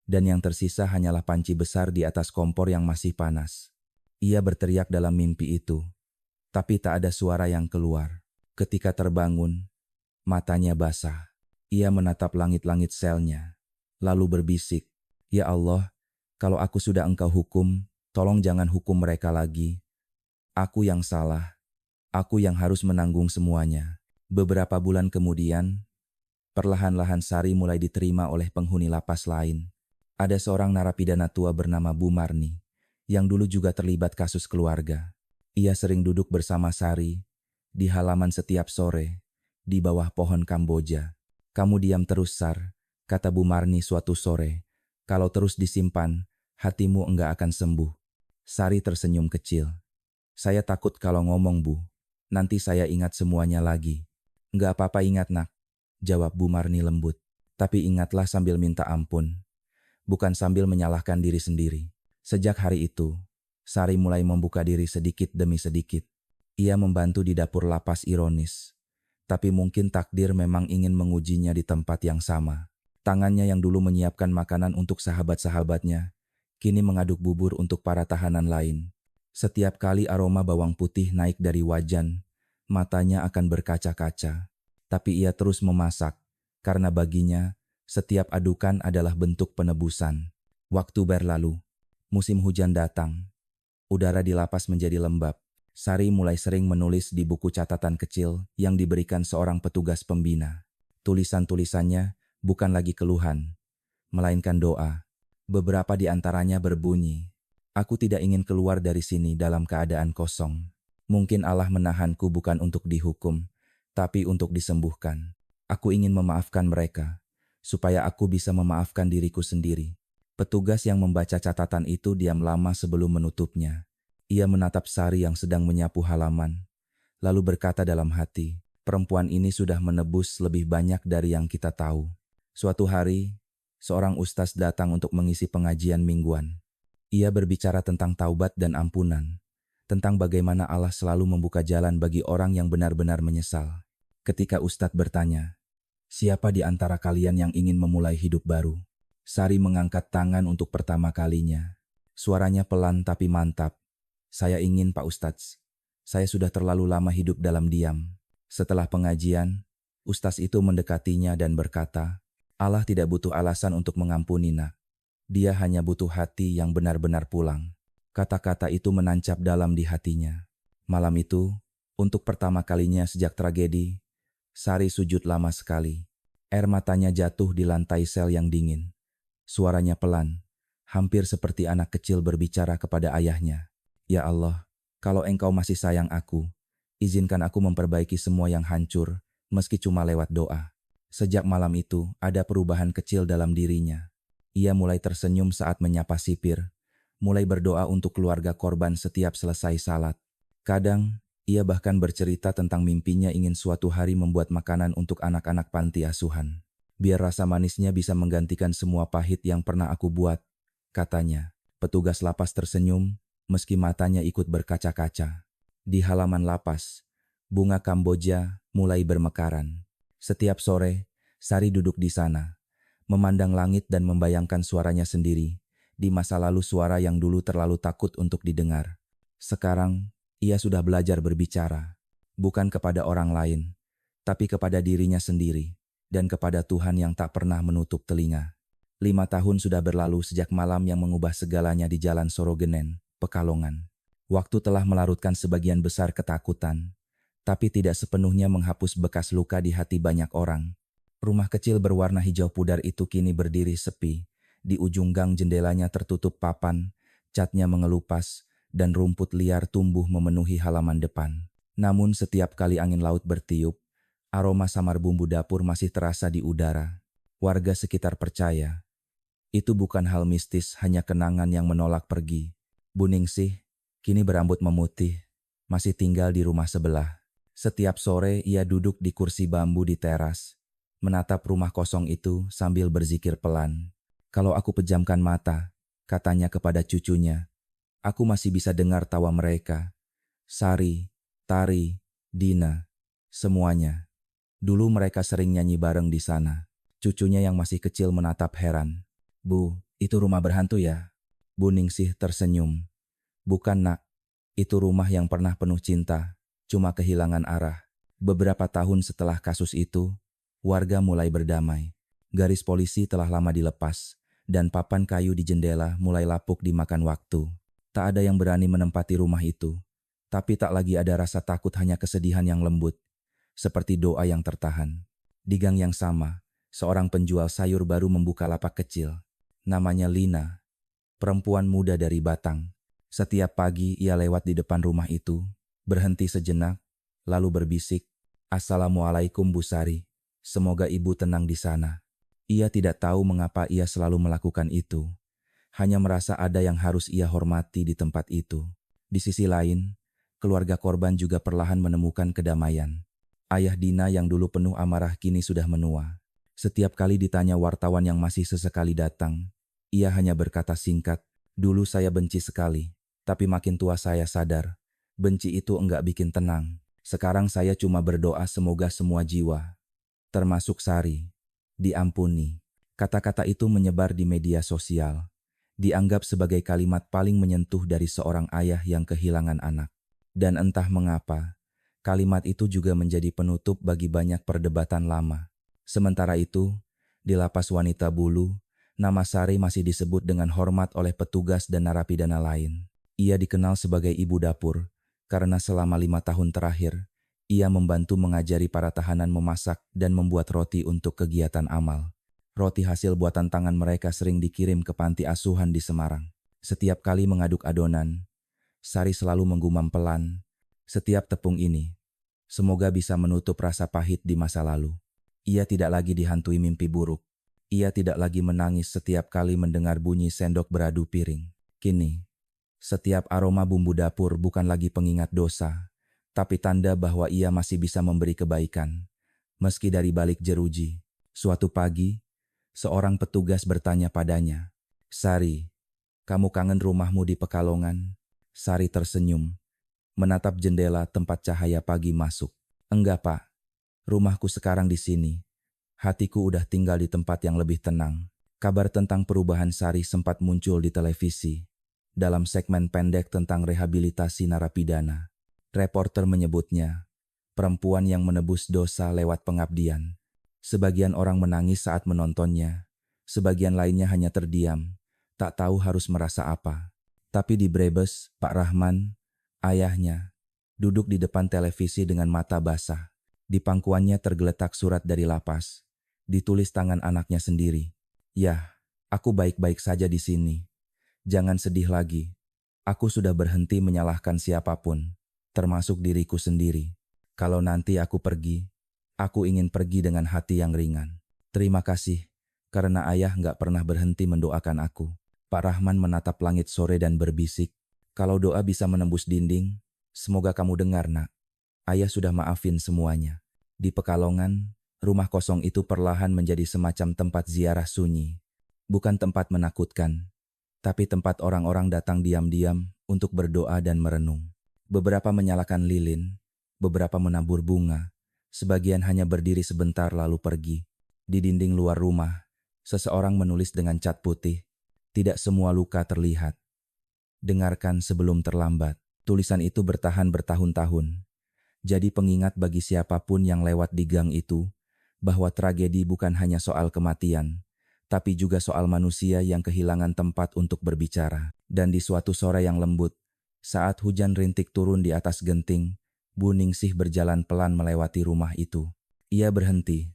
dan yang tersisa hanyalah panci besar di atas kompor yang masih panas. Ia berteriak dalam mimpi itu, tapi tak ada suara yang keluar. Ketika terbangun, matanya basah. Ia menatap langit-langit selnya, lalu berbisik, "Ya Allah, kalau aku sudah Engkau hukum, tolong jangan hukum mereka lagi. Aku yang salah, aku yang harus menanggung semuanya." Beberapa bulan kemudian, perlahan-lahan Sari mulai diterima oleh penghuni lapas lain. Ada seorang narapidana tua bernama Bu Marni, yang dulu juga terlibat kasus keluarga. Ia sering duduk bersama Sari, di halaman setiap sore, di bawah pohon Kamboja. "Kamu diam terus, Sar," kata Bu Marni suatu sore. "Kalau terus disimpan, hatimu enggak akan sembuh." Sari tersenyum kecil. "Saya takut kalau ngomong, Bu. Nanti saya ingat semuanya lagi." "Enggak apa-apa, ingat, Nak," jawab Bu Marni lembut. "Tapi ingatlah sambil minta ampun, bukan sambil menyalahkan diri sendiri." Sejak hari itu, Sari mulai membuka diri sedikit demi sedikit. Ia membantu di dapur lapas ironis. Tapi mungkin takdir memang ingin mengujinya di tempat yang sama. Tangannya yang dulu menyiapkan makanan untuk sahabat-sahabatnya, kini mengaduk bubur untuk para tahanan lain. Setiap kali aroma bawang putih naik dari wajan, matanya akan berkaca-kaca. Tapi ia terus memasak, karena baginya, setiap adukan adalah bentuk penebusan. Waktu berlalu, musim hujan datang. Udara di lapas menjadi lembab. Sari mulai sering menulis di buku catatan kecil yang diberikan seorang petugas pembina. Tulisan-tulisannya bukan lagi keluhan, melainkan doa. Beberapa di antaranya berbunyi, "Aku tidak ingin keluar dari sini dalam keadaan kosong. Mungkin Allah menahanku bukan untuk dihukum, tapi untuk disembuhkan. Aku ingin memaafkan mereka, supaya aku bisa memaafkan diriku sendiri." Petugas yang membaca catatan itu diam lama sebelum menutupnya. Ia menatap Sari yang sedang menyapu halaman, lalu berkata dalam hati, "Perempuan ini sudah menebus lebih banyak dari yang kita tahu." Suatu hari, seorang ustaz datang untuk mengisi pengajian mingguan. Ia berbicara tentang taubat dan ampunan, tentang bagaimana Allah selalu membuka jalan bagi orang yang benar-benar menyesal. Ketika ustadz bertanya, "Siapa di antara kalian yang ingin memulai hidup baru?" Sari mengangkat tangan untuk pertama kalinya. Suaranya pelan tapi mantap. "Saya ingin, Pak Ustadz. Saya sudah terlalu lama hidup dalam diam." Setelah pengajian, ustaz itu mendekatinya dan berkata, "Allah tidak butuh alasan untuk mengampuni, Nak. Dia hanya butuh hati yang benar-benar pulang." Kata-kata itu menancap dalam di hatinya. Malam itu, untuk pertama kalinya sejak tragedi, Sari sujud lama sekali. Air matanya jatuh di lantai sel yang dingin. Suaranya pelan, hampir seperti anak kecil berbicara kepada ayahnya. "Ya Allah, kalau Engkau masih sayang aku, izinkan aku memperbaiki semua yang hancur, meski cuma lewat doa." Sejak malam itu, ada perubahan kecil dalam dirinya. Ia mulai tersenyum saat menyapa sipir, mulai berdoa untuk keluarga korban setiap selesai salat. Kadang, ia bahkan bercerita tentang mimpinya ingin suatu hari membuat makanan untuk anak-anak panti asuhan. "Biar rasa manisnya bisa menggantikan semua pahit yang pernah aku buat," katanya. Petugas lapas tersenyum, meski matanya ikut berkaca-kaca. Di halaman lapas, bunga Kamboja mulai bermekaran. Setiap sore, Sari duduk di sana, memandang langit dan membayangkan suaranya sendiri. Di masa lalu suara yang dulu terlalu takut untuk didengar. Sekarang, ia sudah belajar berbicara. Bukan kepada orang lain, tapi kepada dirinya sendiri, dan kepada Tuhan yang tak pernah menutup telinga. 5 tahun sudah berlalu sejak malam yang mengubah segalanya di Jalan Sorogenen, Pekalongan. Waktu telah melarutkan sebagian besar ketakutan, tapi tidak sepenuhnya menghapus bekas luka di hati banyak orang. Rumah kecil berwarna hijau pudar itu kini berdiri sepi. Di ujung gang jendelanya tertutup papan, catnya mengelupas, dan rumput liar tumbuh memenuhi halaman depan. Namun setiap kali angin laut bertiup, aroma samar bumbu dapur masih terasa di udara. Warga sekitar percaya, itu bukan hal mistis, hanya kenangan yang menolak pergi. Bu Ningsih, kini berambut memutih, masih tinggal di rumah sebelah. Setiap sore ia duduk di kursi bambu di teras, menatap rumah kosong itu sambil berzikir pelan. Kalau aku pejamkan mata, katanya kepada cucunya, aku masih bisa dengar tawa mereka. Sari, Tari, Dina, semuanya. Dulu mereka sering nyanyi bareng di sana. Cucunya yang masih kecil menatap heran. Bu, itu rumah berhantu ya? Bu Ningsih tersenyum. Bukan nak, itu rumah yang pernah penuh cinta, cuma kehilangan arah. Beberapa tahun setelah kasus itu, warga mulai berdamai. Garis polisi telah lama dilepas, dan papan kayu di jendela mulai lapuk dimakan waktu. Tak ada yang berani menempati rumah itu. Tapi tak lagi ada rasa takut, hanya kesedihan yang lembut, seperti doa yang tertahan. Di gang yang sama, seorang penjual sayur baru membuka lapak kecil. Namanya Lina, perempuan muda dari Batang. Setiap pagi ia lewat di depan rumah itu, berhenti sejenak, lalu berbisik, "Assalamualaikum Bu Sari, semoga Ibu tenang di sana." Ia tidak tahu mengapa ia selalu melakukan itu, hanya merasa ada yang harus ia hormati di tempat itu. Di sisi lain, keluarga korban juga perlahan menemukan kedamaian. Ayah Dina yang dulu penuh amarah kini sudah menua. Setiap kali ditanya wartawan yang masih sesekali datang, ia hanya berkata singkat, "Dulu saya benci sekali. Tapi makin tua saya sadar, benci itu enggak bikin tenang. Sekarang saya cuma berdoa semoga semua jiwa, termasuk Sari, diampuni." Kata-kata itu menyebar di media sosial, dianggap sebagai kalimat paling menyentuh dari seorang ayah yang kehilangan anak. Dan entah mengapa, kalimat itu juga menjadi penutup bagi banyak perdebatan lama. Sementara itu, di lapas wanita Bulu, nama Sari masih disebut dengan hormat oleh petugas dan narapidana lain. Ia dikenal sebagai ibu dapur, karena selama 5 tahun terakhir, ia membantu mengajari para tahanan memasak dan membuat roti untuk kegiatan amal. Roti hasil buatan tangan mereka sering dikirim ke panti asuhan di Semarang. Setiap kali mengaduk adonan, Sari selalu menggumam pelan, "Setiap tepung ini, semoga bisa menutup rasa pahit di masa lalu." Ia tidak lagi dihantui mimpi buruk. Ia tidak lagi menangis setiap kali mendengar bunyi sendok beradu piring. Kini, setiap aroma bumbu dapur bukan lagi pengingat dosa, tapi tanda bahwa ia masih bisa memberi kebaikan, meski dari balik jeruji. Suatu pagi, seorang petugas bertanya padanya, "Sari, kamu kangen rumahmu di Pekalongan?" Sari tersenyum, menatap jendela tempat cahaya pagi masuk. "Enggak, Pak. Rumahku sekarang di sini. Hatiku udah tinggal di tempat yang lebih tenang." Kabar tentang perubahan Sari sempat muncul di televisi. Dalam segmen pendek tentang rehabilitasi narapidana, reporter menyebutnya, "Perempuan yang menebus dosa lewat pengabdian." Sebagian orang menangis saat menontonnya, sebagian lainnya hanya terdiam, tak tahu harus merasa apa. Tapi di Brebes, Pak Rahman, ayahnya, duduk di depan televisi dengan mata basah. Di pangkuannya tergeletak surat dari lapas, ditulis tangan anaknya sendiri. "Yah, aku baik-baik saja di sini. Jangan sedih lagi. Aku sudah berhenti menyalahkan siapapun, termasuk diriku sendiri. Kalau nanti aku pergi, aku ingin pergi dengan hati yang ringan. Terima kasih, karena ayah nggak pernah berhenti mendoakan aku." Pak Rahman menatap langit sore dan berbisik, "Kalau doa bisa menembus dinding, semoga kamu dengar, nak. Ayah sudah maafin semuanya." Di Pekalongan, rumah kosong itu perlahan menjadi semacam tempat ziarah sunyi. Bukan tempat menakutkan, tapi tempat orang-orang datang diam-diam untuk berdoa dan merenung. Beberapa menyalakan lilin, beberapa menabur bunga, sebagian hanya berdiri sebentar lalu pergi. Di dinding luar rumah, seseorang menulis dengan cat putih, "Tidak semua luka terlihat. Dengarkan sebelum terlambat." Tulisan itu bertahan bertahun-tahun. Jadi pengingat bagi siapapun yang lewat di gang itu, bahwa tragedi bukan hanya soal kematian, tapi juga soal manusia yang kehilangan tempat untuk berbicara. Dan di suatu sore yang lembut, saat hujan rintik turun di atas genting, Bu Ningsih berjalan pelan melewati rumah itu. Ia berhenti,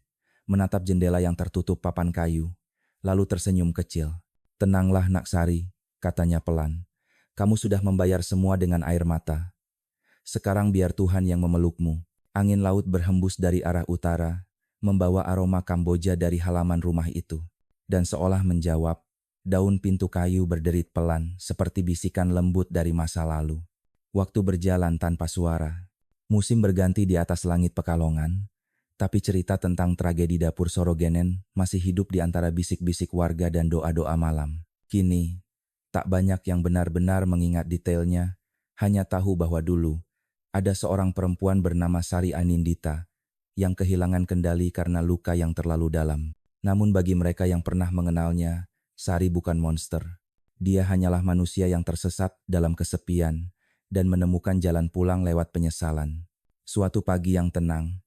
menatap jendela yang tertutup papan kayu, lalu tersenyum kecil. "Tenanglah, Nak Sari," katanya pelan. "Kamu sudah membayar semua dengan air mata. Sekarang biar Tuhan yang memelukmu." Angin laut berhembus dari arah utara, membawa aroma Kamboja dari halaman rumah itu. Dan seolah menjawab, Daun pintu kayu berderit pelan seperti bisikan lembut dari masa lalu. Waktu berjalan tanpa suara. Musim berganti di atas langit Pekalongan, tapi cerita tentang tragedi dapur Sorogenen masih hidup di antara bisik-bisik warga dan doa-doa malam. Kini, tak banyak yang benar-benar mengingat detailnya, hanya tahu bahwa dulu ada seorang perempuan bernama Sari Anindita yang kehilangan kendali karena luka yang terlalu dalam. Namun bagi mereka yang pernah mengenalnya, Sari bukan monster. Dia hanyalah manusia yang tersesat dalam kesepian dan menemukan jalan pulang lewat penyesalan. Suatu pagi yang tenang,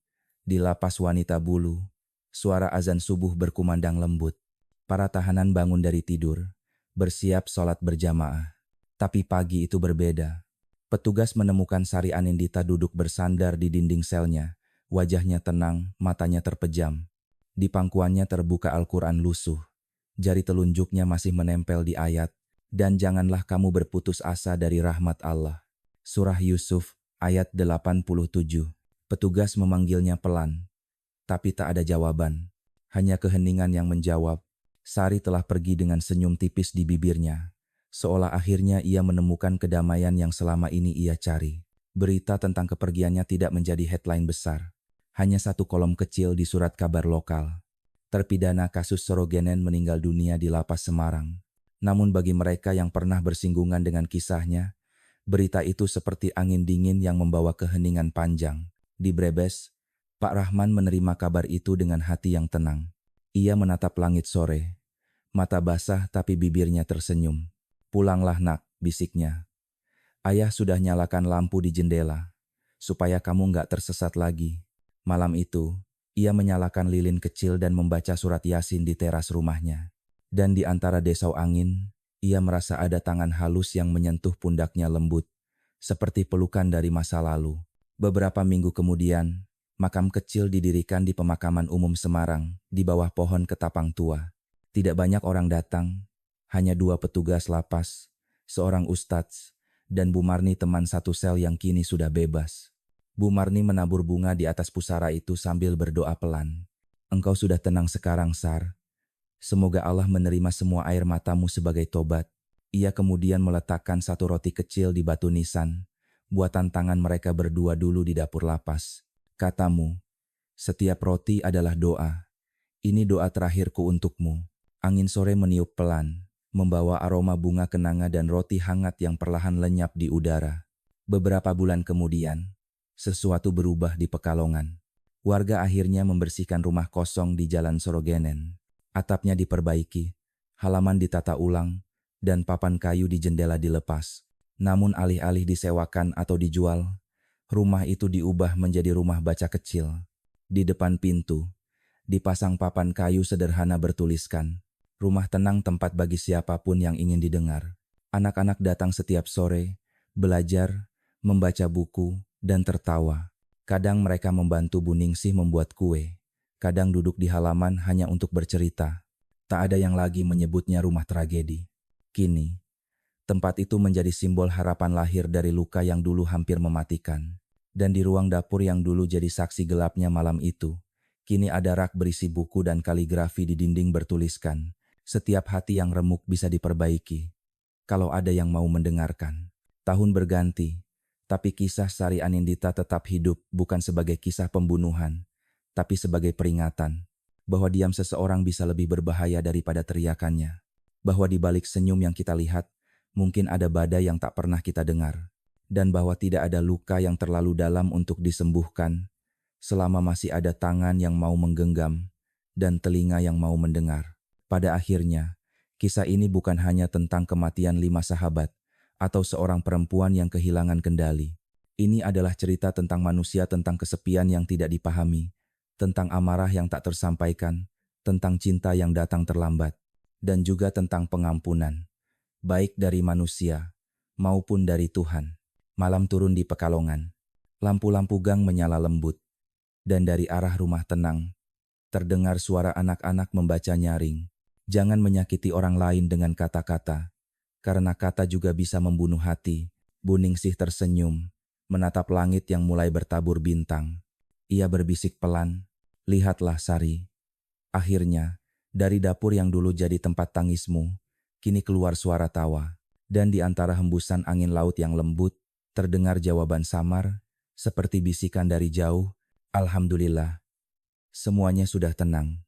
di lapas wanita Bulu, suara azan subuh berkumandang lembut. Para tahanan bangun dari tidur, bersiap sholat berjamaah. Tapi pagi itu berbeda. Petugas menemukan Sari Anindita duduk bersandar di dinding selnya. Wajahnya tenang, matanya terpejam. Di pangkuannya terbuka Al-Quran lusuh. Jari telunjuknya masih menempel di ayat, dan janganlah kamu berputus asa dari rahmat Allah. Surah Yusuf, ayat 87. Petugas memanggilnya pelan, tapi tak ada jawaban. Hanya keheningan yang menjawab. Sari telah pergi dengan senyum tipis di bibirnya, seolah akhirnya ia menemukan kedamaian yang selama ini ia cari. Berita tentang kepergiannya tidak menjadi headline besar. Hanya satu kolom kecil di surat kabar lokal. Terpidana kasus Sorogenen meninggal dunia di lapas Semarang. Namun bagi mereka yang pernah bersinggungan dengan kisahnya, berita itu seperti angin dingin yang membawa keheningan panjang. Di Brebes, Pak Rahman menerima kabar itu dengan hati yang tenang. Ia menatap langit sore, mata basah tapi bibirnya tersenyum. Pulanglah nak, bisiknya. Ayah sudah nyalakan lampu di jendela, supaya kamu nggak tersesat lagi. Malam itu, ia menyalakan lilin kecil dan membaca surat Yasin di teras rumahnya. Dan di antara desau angin, ia merasa ada tangan halus yang menyentuh pundaknya lembut, seperti pelukan dari masa lalu. Beberapa minggu kemudian, makam kecil didirikan di pemakaman umum Semarang, di bawah pohon ketapang tua. Tidak banyak orang datang, hanya 2 petugas lapas, seorang ustadz, dan Bu Marni teman satu sel yang kini sudah bebas. Bu Marni menabur bunga di atas pusara itu sambil berdoa pelan. Engkau sudah tenang sekarang, Sar. Semoga Allah menerima semua air matamu sebagai tobat. Ia kemudian meletakkan satu roti kecil di batu nisan, buatan tangan mereka berdua dulu di dapur lapas. Katamu, setiap roti adalah doa. Ini doa terakhirku untukmu. Angin sore meniup pelan, membawa aroma bunga kenanga dan roti hangat yang perlahan lenyap di udara. Beberapa bulan kemudian, sesuatu berubah di Pekalongan. Warga akhirnya membersihkan rumah kosong di Jalan Sorogenen. Atapnya diperbaiki, halaman ditata ulang, dan papan kayu di jendela dilepas. Namun alih-alih disewakan atau dijual, rumah itu diubah menjadi rumah baca kecil. Di depan pintu, dipasang papan kayu sederhana bertuliskan, rumah tenang tempat bagi siapapun yang ingin didengar. Anak-anak datang setiap sore, belajar, membaca buku, dan tertawa. Kadang mereka membantu Bu Ningsih membuat kue. Kadang duduk di halaman hanya untuk bercerita. Tak ada yang lagi menyebutnya rumah tragedi. Kini, tempat itu menjadi simbol harapan lahir dari luka yang dulu hampir mematikan. Dan di ruang dapur yang dulu jadi saksi gelapnya malam itu, kini ada rak berisi buku dan kaligrafi di dinding bertuliskan, setiap hati yang remuk bisa diperbaiki, kalau ada yang mau mendengarkan. Tahun berganti, tapi kisah Sari Anindita tetap hidup bukan sebagai kisah pembunuhan, tapi sebagai peringatan bahwa diam seseorang bisa lebih berbahaya daripada teriakannya. Bahwa di balik senyum yang kita lihat, mungkin ada badai yang tak pernah kita dengar. Dan bahwa tidak ada luka yang terlalu dalam untuk disembuhkan, selama masih ada tangan yang mau menggenggam dan telinga yang mau mendengar. Pada akhirnya, kisah ini bukan hanya tentang kematian 5 sahabat atau seorang perempuan yang kehilangan kendali. Ini adalah cerita tentang manusia, tentang kesepian yang tidak dipahami, tentang amarah yang tak tersampaikan, tentang cinta yang datang terlambat, dan juga tentang pengampunan, baik dari manusia maupun dari Tuhan. Malam turun di Pekalongan. Lampu-lampu gang menyala lembut, dan dari arah rumah tenang, terdengar suara anak-anak membaca nyaring. Jangan menyakiti orang lain dengan kata-kata, karena kata juga bisa membunuh hati. Bu Ningsih tersenyum, menatap langit yang mulai bertabur bintang. Ia berbisik pelan, lihatlah Sari. Akhirnya, dari dapur yang dulu jadi tempat tangismu, Kini keluar suara tawa, dan di antara hembusan angin laut yang lembut, terdengar jawaban samar, seperti bisikan dari jauh, "Alhamdulillah, semuanya sudah tenang."